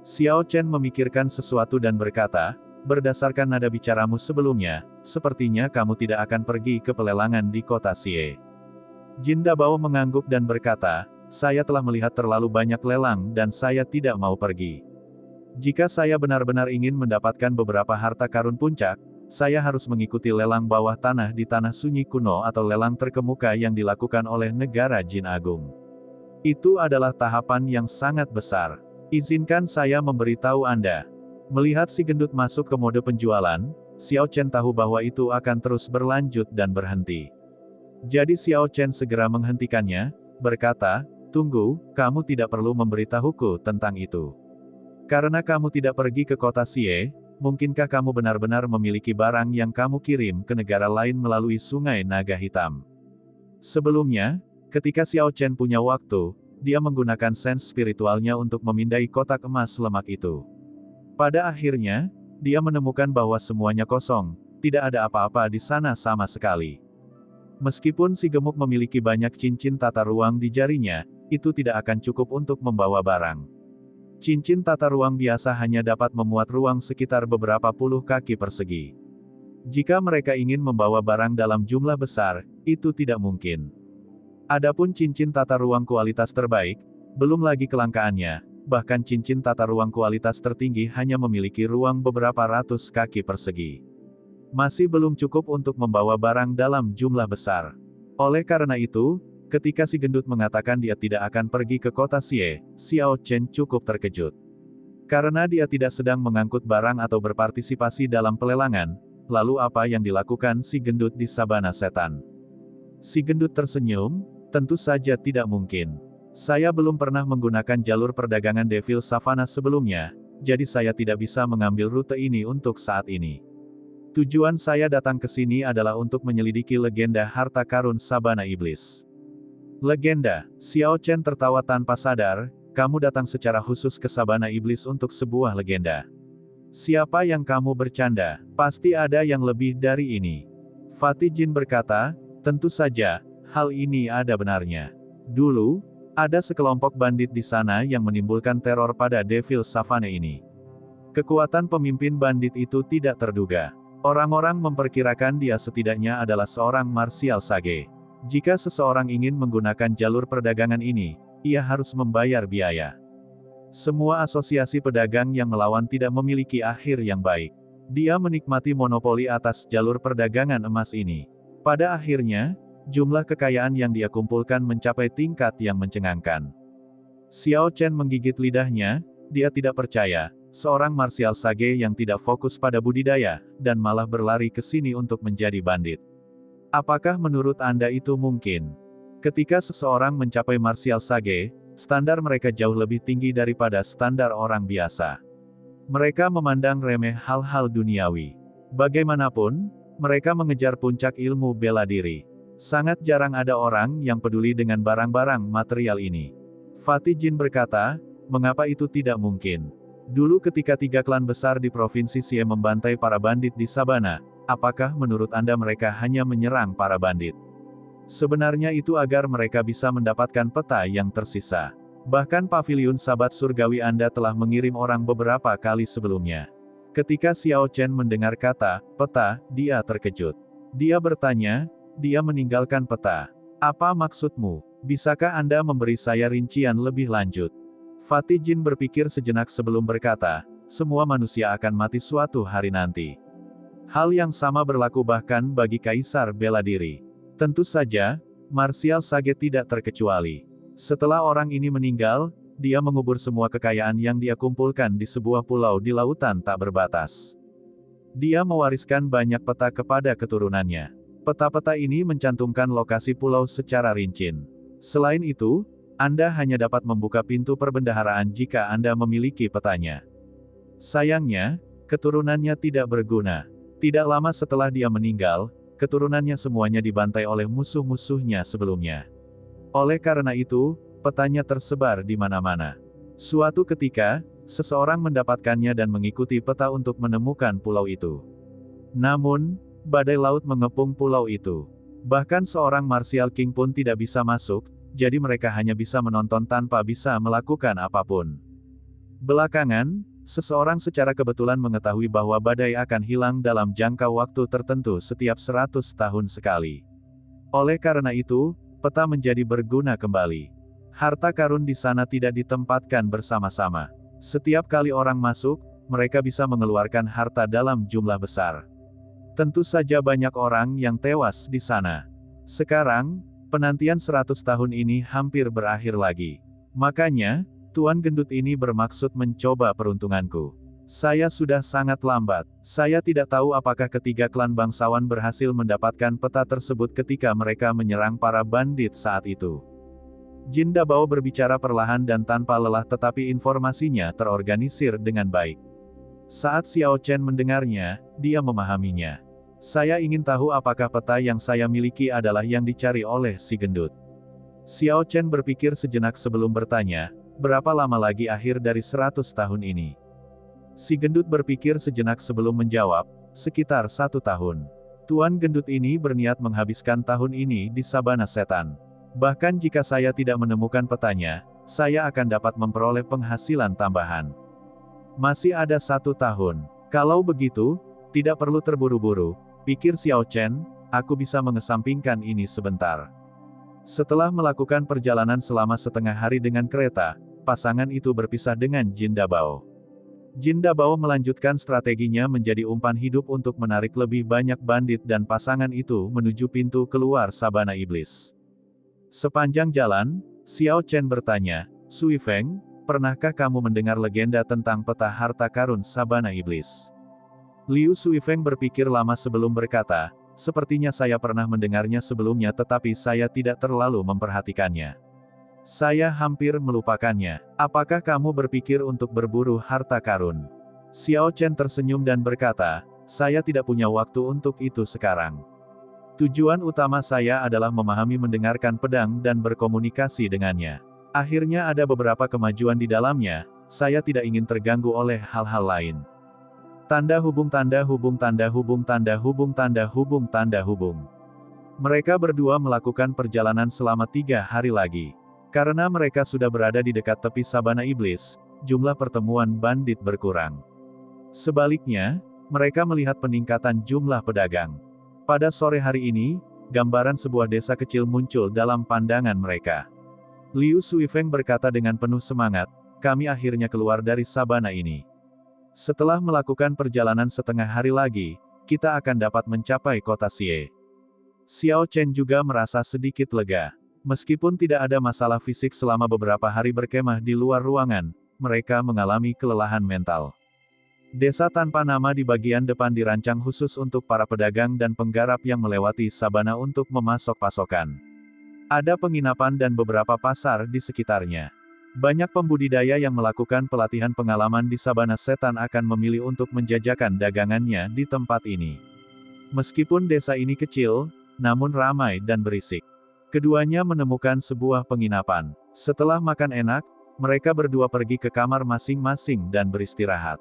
Xiao Chen memikirkan sesuatu dan berkata, berdasarkan nada bicaramu sebelumnya, sepertinya kamu tidak akan pergi ke pelelangan di kota Xie. Jin Dabao mengangguk dan berkata, saya telah melihat terlalu banyak lelang dan saya tidak mau pergi. Jika saya benar-benar ingin mendapatkan beberapa harta karun puncak, saya harus mengikuti lelang bawah tanah di tanah sunyi kuno atau lelang terkemuka yang dilakukan oleh negara Jin Agung. Itu adalah tahapan yang sangat besar. Izinkan saya memberitahu Anda. Melihat si gendut masuk ke mode penjualan, Xiao Chen tahu bahwa itu akan terus berlanjut dan berhenti. Jadi Xiao Chen segera menghentikannya, berkata, tunggu, kamu tidak perlu memberitahuku tentang itu. Karena kamu tidak pergi ke kota Xie, mungkinkah kamu benar-benar memiliki barang yang kamu kirim ke negara lain melalui Sungai Naga Hitam? Sebelumnya, ketika Xiao Chen punya waktu, dia menggunakan sense spiritualnya untuk memindai kotak emas lemak itu. Pada akhirnya, dia menemukan bahwa semuanya kosong, tidak ada apa-apa di sana sama sekali. Meskipun si gemuk memiliki banyak cincin tata ruang di jarinya, itu tidak akan cukup untuk membawa barang. Cincin tata ruang biasa hanya dapat memuat ruang sekitar beberapa puluh kaki persegi. Jika mereka ingin membawa barang dalam jumlah besar, itu tidak mungkin. Adapun cincin tata ruang kualitas terbaik, belum lagi kelangkaannya, bahkan cincin tata ruang kualitas tertinggi hanya memiliki ruang beberapa ratus kaki persegi. Masih belum cukup untuk membawa barang dalam jumlah besar. Oleh karena itu, ketika si gendut mengatakan dia tidak akan pergi ke kota Xie, Xiao Chen cukup terkejut. Karena dia tidak sedang mengangkut barang atau berpartisipasi dalam pelelangan, lalu apa yang dilakukan si gendut di Sabana Setan? Si gendut tersenyum, tentu saja tidak mungkin. Saya belum pernah menggunakan jalur perdagangan Devil Savana sebelumnya, jadi saya tidak bisa mengambil rute ini untuk saat ini. Tujuan saya datang ke sini adalah untuk menyelidiki legenda harta karun Sabana Iblis. Legenda, Xiao Chen tertawa tanpa sadar, kamu datang secara khusus ke Sabana Iblis untuk sebuah legenda. Siapa yang kamu bercanda? Pasti ada yang lebih dari ini. Fatih Jin berkata, tentu saja, hal ini ada benarnya. Dulu, ada sekelompok bandit di sana yang menimbulkan teror pada Devil Savana ini. Kekuatan pemimpin bandit itu tidak terduga. Orang-orang memperkirakan dia setidaknya adalah seorang martial sage. Jika seseorang ingin menggunakan jalur perdagangan ini, ia harus membayar biaya. Semua asosiasi pedagang yang melawan tidak memiliki akhir yang baik. Dia menikmati monopoli atas jalur perdagangan emas ini. Pada akhirnya, jumlah kekayaan yang dia kumpulkan mencapai tingkat yang mencengangkan. Xiao Chen menggigit lidahnya, dia tidak percaya. Seorang martial sage yang tidak fokus pada budidaya, dan malah berlari ke sini untuk menjadi bandit. Apakah menurut Anda itu mungkin? Ketika seseorang mencapai martial sage, standar mereka jauh lebih tinggi daripada standar orang biasa. Mereka memandang remeh hal-hal duniawi. Bagaimanapun, mereka mengejar puncak ilmu bela diri. Sangat jarang ada orang yang peduli dengan barang-barang material ini. Fatih Jin berkata, mengapa itu tidak mungkin? Dulu ketika 3 klan besar di Provinsi Xie membantai para bandit di Sabana, apakah menurut Anda mereka hanya menyerang para bandit? Sebenarnya itu agar mereka bisa mendapatkan peta yang tersisa. Bahkan paviliun Sabat Surgawi Anda telah mengirim orang beberapa kali sebelumnya. Ketika Xiao Chen mendengar kata, peta, dia terkejut. Dia bertanya, dia meninggalkan peta. Apa maksudmu? Bisakah Anda memberi saya rincian lebih lanjut? Fatih Jin berpikir sejenak sebelum berkata, semua manusia akan mati suatu hari nanti. Hal yang sama berlaku bahkan bagi Kaisar bela diri. Tentu saja, martial sage tidak terkecuali. Setelah orang ini meninggal, dia mengubur semua kekayaan yang dia kumpulkan di sebuah pulau di lautan tak berbatas. Dia mewariskan banyak peta kepada keturunannya. Peta-peta ini mencantumkan lokasi pulau secara rinci. Selain itu, Anda hanya dapat membuka pintu perbendaharaan jika Anda memiliki petanya. Sayangnya, keturunannya tidak berguna. Tidak lama setelah dia meninggal, keturunannya semuanya dibantai oleh musuh-musuhnya sebelumnya. Oleh karena itu, petanya tersebar di mana-mana. Suatu ketika, seseorang mendapatkannya dan mengikuti peta untuk menemukan pulau itu. Namun, badai laut mengepung pulau itu. Bahkan seorang martial king pun tidak bisa masuk, jadi mereka hanya bisa menonton tanpa bisa melakukan apapun. Belakangan, seseorang secara kebetulan mengetahui bahwa badai akan hilang dalam jangka waktu tertentu setiap 100 tahun sekali. Oleh karena itu, peta menjadi berguna kembali. Harta karun di sana tidak ditempatkan bersama-sama. Setiap kali orang masuk, mereka bisa mengeluarkan harta dalam jumlah besar. Tentu saja banyak orang yang tewas di sana. Sekarang, penantian 100 tahun ini hampir berakhir lagi. Makanya, Tuan Gendut ini bermaksud mencoba peruntunganku. Saya sudah sangat lambat. Saya tidak tahu apakah ketiga klan bangsawan berhasil mendapatkan peta tersebut ketika mereka menyerang para bandit saat itu. Jin Dabao berbicara perlahan dan tanpa lelah tetapi informasinya terorganisir dengan baik. Saat Xiao Chen mendengarnya, dia memahaminya. Saya ingin tahu apakah peta yang saya miliki adalah yang dicari oleh si gendut. Xiao Chen berpikir sejenak sebelum bertanya, berapa lama lagi akhir dari 100 tahun ini? Si gendut berpikir sejenak sebelum menjawab, sekitar 1 tahun. Tuan gendut ini berniat menghabiskan tahun ini di Sabana Setan. Bahkan jika saya tidak menemukan petanya, saya akan dapat memperoleh penghasilan tambahan. Masih ada 1 tahun. Kalau begitu, tidak perlu terburu-buru. Pikir Xiao Chen, aku bisa mengesampingkan ini sebentar. Setelah melakukan perjalanan selama setengah hari dengan kereta, pasangan itu berpisah dengan Jin Dabao. Jin Dabao melanjutkan strateginya menjadi umpan hidup untuk menarik lebih banyak bandit dan pasangan itu menuju pintu keluar Sabana Iblis. Sepanjang jalan, Xiao Chen bertanya, Sui Feng, pernahkah kamu mendengar legenda tentang peta harta karun Sabana Iblis? Liu Sui Feng berpikir lama sebelum berkata, sepertinya saya pernah mendengarnya sebelumnya tetapi saya tidak terlalu memperhatikannya. Saya hampir melupakannya. Apakah kamu berpikir untuk berburu harta karun? Xiao Chen tersenyum dan berkata, saya tidak punya waktu untuk itu sekarang. Tujuan utama saya adalah memahami mendengarkan pedang dan berkomunikasi dengannya. Akhirnya ada beberapa kemajuan di dalamnya, saya tidak ingin terganggu oleh hal-hal lain. Tanda hubung tanda hubung tanda hubung tanda hubung tanda hubung tanda hubung. Mereka berdua melakukan perjalanan selama 3 hari lagi. Karena mereka sudah berada di dekat tepi Sabana Iblis, jumlah pertemuan bandit berkurang. Sebaliknya, mereka melihat peningkatan jumlah pedagang. Pada sore hari ini, gambaran sebuah desa kecil muncul dalam pandangan mereka. Liu Sui Feng berkata dengan penuh semangat, kami akhirnya keluar dari Sabana ini. Setelah melakukan perjalanan setengah hari lagi, kita akan dapat mencapai kota Xie. Xiao Chen juga merasa sedikit lega. Meskipun tidak ada masalah fisik selama beberapa hari berkemah di luar ruangan, mereka mengalami kelelahan mental. Desa tanpa nama di bagian depan dirancang khusus untuk para pedagang dan penggarap yang melewati sabana untuk memasok pasokan. Ada penginapan dan beberapa pasar di sekitarnya. Banyak pembudidaya yang melakukan pelatihan pengalaman di Sabana Setan akan memilih untuk menjajakan dagangannya di tempat ini. Meskipun desa ini kecil, namun ramai dan berisik. Keduanya menemukan sebuah penginapan. Setelah makan enak, mereka berdua pergi ke kamar masing-masing dan beristirahat.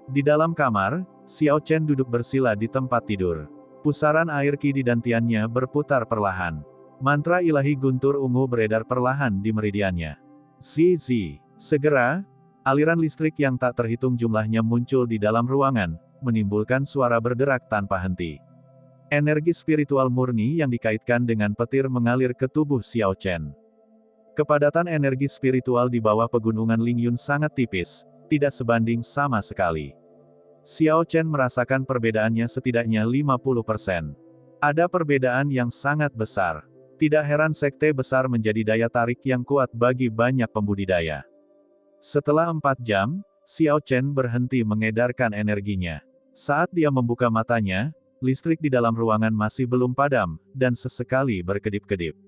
Di dalam kamar, Xiao Chen duduk bersila di tempat tidur. Pusaran air ki di dantiannya berputar perlahan. Mantra ilahi guntur ungu beredar perlahan di meridiannya. Zizi. Segera, aliran listrik yang tak terhitung jumlahnya muncul di dalam ruangan, menimbulkan suara berderak tanpa henti. Energi spiritual murni yang dikaitkan dengan petir mengalir ke tubuh Xiao Chen. Kepadatan energi spiritual di bawah pegunungan Lingyun sangat tipis, tidak sebanding sama sekali. Xiao Chen merasakan perbedaannya setidaknya 50%. Ada perbedaan yang sangat besar. Tidak heran sekte besar menjadi daya tarik yang kuat bagi banyak pembudidaya. Setelah 4 jam, Xiao Chen berhenti mengedarkan energinya. Saat dia membuka matanya, listrik di dalam ruangan masih belum padam, dan sesekali berkedip-kedip.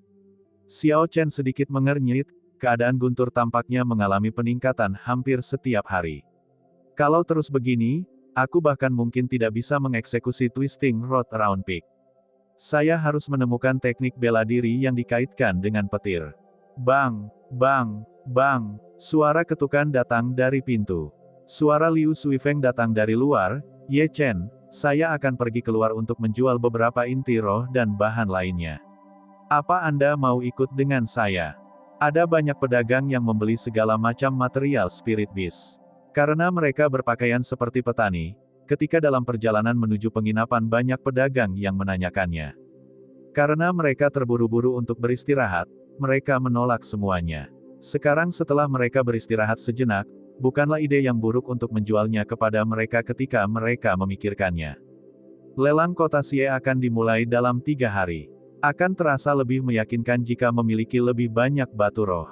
Xiao Chen sedikit mengernyit, keadaan guntur tampaknya mengalami peningkatan hampir setiap hari. Kalau terus begini, aku bahkan mungkin tidak bisa mengeksekusi Twisting Rod Round Peak. Saya harus menemukan teknik bela diri yang dikaitkan dengan petir. Bang, bang, bang, suara ketukan datang dari pintu. Suara Liu Sui Feng datang dari luar, Ye Chen, saya akan pergi keluar untuk menjual beberapa inti roh dan bahan lainnya. Apa Anda mau ikut dengan saya? Ada banyak pedagang yang membeli segala macam material spirit beast. Karena mereka berpakaian seperti petani, ketika dalam perjalanan menuju penginapan banyak pedagang yang menanyakannya. Karena mereka terburu-buru untuk beristirahat, mereka menolak semuanya. Sekarang setelah mereka beristirahat sejenak, bukanlah ide yang buruk untuk menjualnya kepada mereka ketika mereka memikirkannya. Lelang kota Xie akan dimulai dalam 3 hari. Akan terasa lebih meyakinkan jika memiliki lebih banyak batu roh.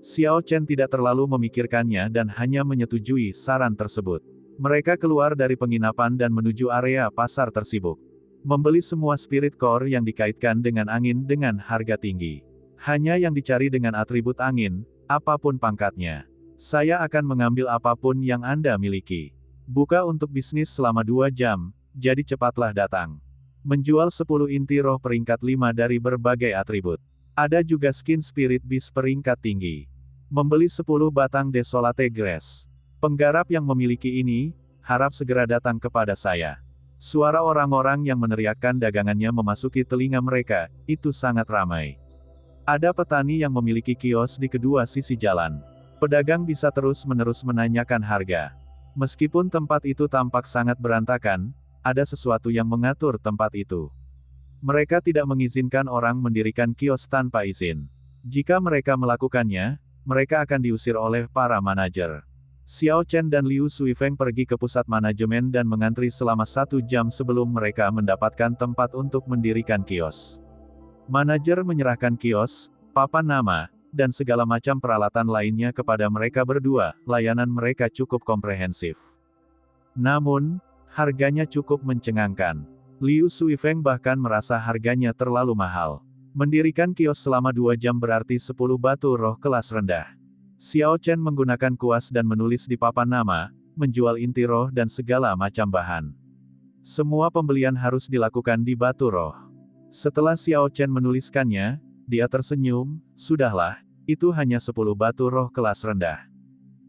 Xiao Chen tidak terlalu memikirkannya dan hanya menyetujui saran tersebut. Mereka keluar dari penginapan dan menuju area pasar tersibuk. Membeli semua spirit core yang dikaitkan dengan angin dengan harga tinggi. Hanya yang dicari dengan atribut angin, apapun pangkatnya. Saya akan mengambil apapun yang Anda miliki. Buka untuk bisnis selama 2 jam, jadi cepatlah datang. Menjual 10 inti roh peringkat 5 dari berbagai atribut. Ada juga skin spirit beast peringkat tinggi. Membeli 10 batang Desolate Grass. Penggarap yang memiliki ini, harap segera datang kepada saya. Suara orang-orang yang meneriakkan dagangannya memasuki telinga mereka, itu sangat ramai. Ada petani yang memiliki kios di kedua sisi jalan. Pedagang bisa terus-menerus menanyakan harga. Meskipun tempat itu tampak sangat berantakan, ada sesuatu yang mengatur tempat itu. Mereka tidak mengizinkan orang mendirikan kios tanpa izin. Jika mereka melakukannya, mereka akan diusir oleh para manajer. Xiao Chen dan Liu Suifeng pergi ke pusat manajemen dan mengantri selama 1 jam sebelum mereka mendapatkan tempat untuk mendirikan kios. Manajer menyerahkan kios, papan nama, dan segala macam peralatan lainnya kepada mereka berdua. Layanan mereka cukup komprehensif. Namun, harganya cukup mencengangkan. Liu Suifeng bahkan merasa harganya terlalu mahal. Mendirikan kios selama 2 jam berarti 10 batu roh kelas rendah. Xiao Chen menggunakan kuas dan menulis di papan nama, menjual inti roh dan segala macam bahan. Semua pembelian harus dilakukan di batu roh. Setelah Xiao Chen menuliskannya, dia tersenyum, "Sudahlah, itu hanya 10 batu roh kelas rendah.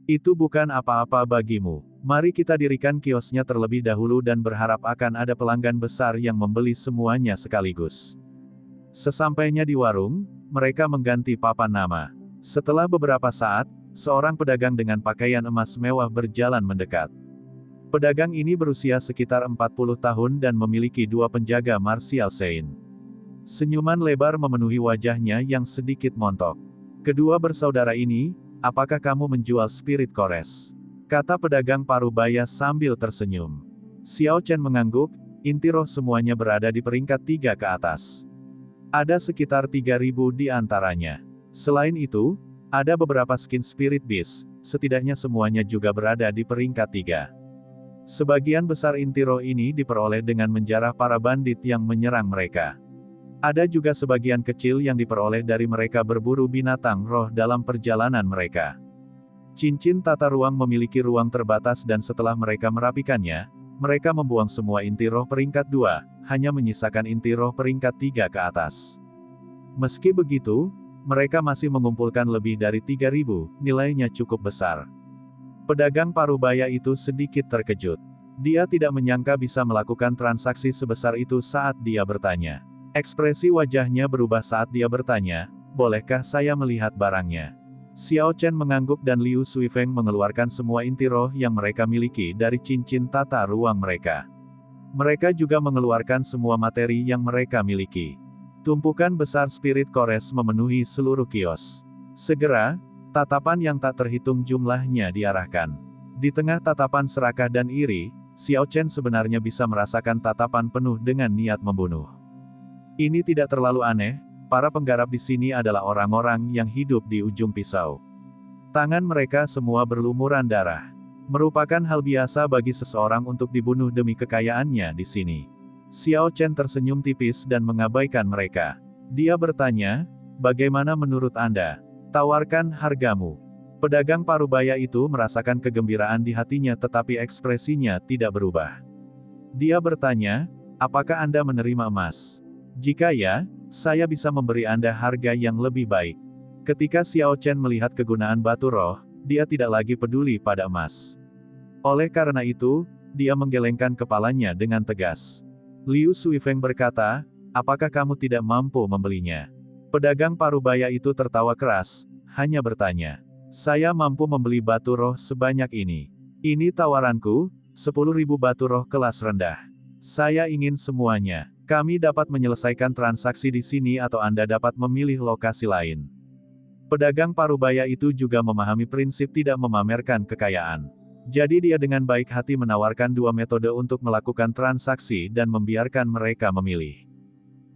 Itu bukan apa-apa bagimu. Mari kita dirikan kiosnya terlebih dahulu dan berharap akan ada pelanggan besar yang membeli semuanya sekaligus." Sesampainya di warung, mereka mengganti papan nama. Setelah beberapa saat, seorang pedagang dengan pakaian emas mewah berjalan mendekat. Pedagang ini berusia sekitar 40 tahun dan memiliki 2 penjaga martial Sein. Senyuman lebar memenuhi wajahnya yang sedikit montok. Kedua bersaudara ini, "Apakah kamu menjual spirit kores?" kata pedagang parubaya sambil tersenyum. Xiao Chen mengangguk, inti roh semuanya berada di peringkat 3 ke atas. Ada sekitar 3.000 di antaranya. Selain itu, ada beberapa skin spirit beast, setidaknya semuanya juga berada di peringkat 3. Sebagian besar inti roh ini diperoleh dengan menjarah para bandit yang menyerang mereka. Ada juga sebagian kecil yang diperoleh dari mereka berburu binatang roh dalam perjalanan mereka. Cincin tata ruang memiliki ruang terbatas dan setelah mereka merapikannya, mereka membuang semua inti roh peringkat 2, hanya menyisakan inti roh peringkat 3 ke atas. Meski begitu, mereka masih mengumpulkan lebih dari 3.000, nilainya cukup besar. Pedagang parubaya itu sedikit terkejut. Dia tidak menyangka bisa melakukan transaksi sebesar itu saat dia bertanya. Ekspresi wajahnya berubah saat dia bertanya, "Bolehkah saya melihat barangnya?" Xiao Chen mengangguk dan Liu Suifeng mengeluarkan semua inti roh yang mereka miliki dari cincin tata ruang mereka. Mereka juga mengeluarkan semua materi yang mereka miliki. Tumpukan besar spirit kores memenuhi seluruh kios. Segera, tatapan yang tak terhitung jumlahnya diarahkan. Di tengah tatapan serakah dan iri, Xiao Chen sebenarnya bisa merasakan tatapan penuh dengan niat membunuh. Ini tidak terlalu aneh, para penggarap di sini adalah orang-orang yang hidup di ujung pisau. Tangan mereka semua berlumuran darah. Merupakan hal biasa bagi seseorang untuk dibunuh demi kekayaannya di sini. Xiao Chen tersenyum tipis dan mengabaikan mereka. Dia bertanya, "Bagaimana menurut Anda? Tawarkan hargamu." Pedagang parubaya itu merasakan kegembiraan di hatinya tetapi ekspresinya tidak berubah. Dia bertanya, "Apakah Anda menerima emas? Jika ya, saya bisa memberi Anda harga yang lebih baik." Ketika Xiao Chen melihat kegunaan batu roh, dia tidak lagi peduli pada emas. Oleh karena itu, dia menggelengkan kepalanya dengan tegas. Liu Suifeng berkata, "Apakah kamu tidak mampu membelinya?" Pedagang parubaya itu tertawa keras, hanya bertanya, "Saya mampu membeli batu roh sebanyak ini. Ini tawaranku, 10.000 batu roh kelas rendah. Saya ingin semuanya. Kami dapat menyelesaikan transaksi di sini atau Anda dapat memilih lokasi lain." Pedagang parubaya itu juga memahami prinsip tidak memamerkan kekayaan. Jadi dia dengan baik hati menawarkan 2 metode untuk melakukan transaksi dan membiarkan mereka memilih.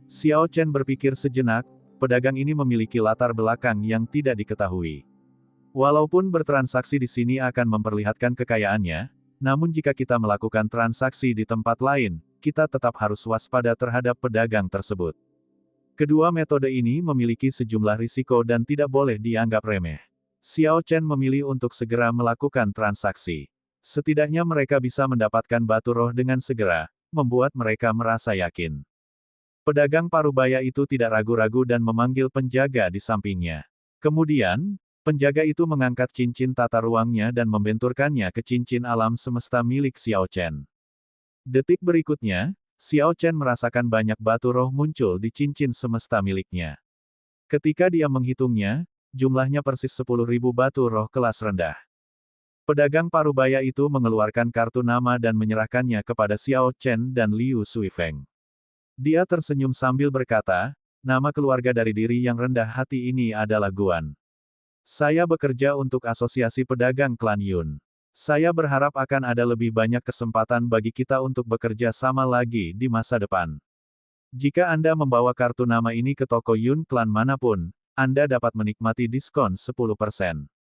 Xiao Chen berpikir sejenak, pedagang ini memiliki latar belakang yang tidak diketahui. Walaupun bertransaksi di sini akan memperlihatkan kekayaannya, namun jika kita melakukan transaksi di tempat lain, kita tetap harus waspada terhadap pedagang tersebut. Kedua metode ini memiliki sejumlah risiko dan tidak boleh dianggap remeh. Xiao Chen memilih untuk segera melakukan transaksi. Setidaknya mereka bisa mendapatkan batu roh dengan segera, membuat mereka merasa yakin. Pedagang parubaya itu tidak ragu-ragu dan memanggil penjaga di sampingnya. Kemudian, penjaga itu mengangkat cincin tata ruangnya dan membenturkannya ke cincin alam semesta milik Xiao Chen. Detik berikutnya, Xiao Chen merasakan banyak batu roh muncul di cincin semesta miliknya. Ketika dia menghitungnya, jumlahnya persis 10.000 batu roh kelas rendah. Pedagang parubaya itu mengeluarkan kartu nama dan menyerahkannya kepada Xiao Chen dan Liu Suifeng. Dia tersenyum sambil berkata, nama keluarga dari diri yang rendah hati ini adalah Guan. Saya bekerja untuk Asosiasi Pedagang Klan Yun. Saya berharap akan ada lebih banyak kesempatan bagi kita untuk bekerja sama lagi di masa depan. Jika Anda membawa kartu nama ini ke toko Yun Klan manapun, Anda dapat menikmati diskon 10%.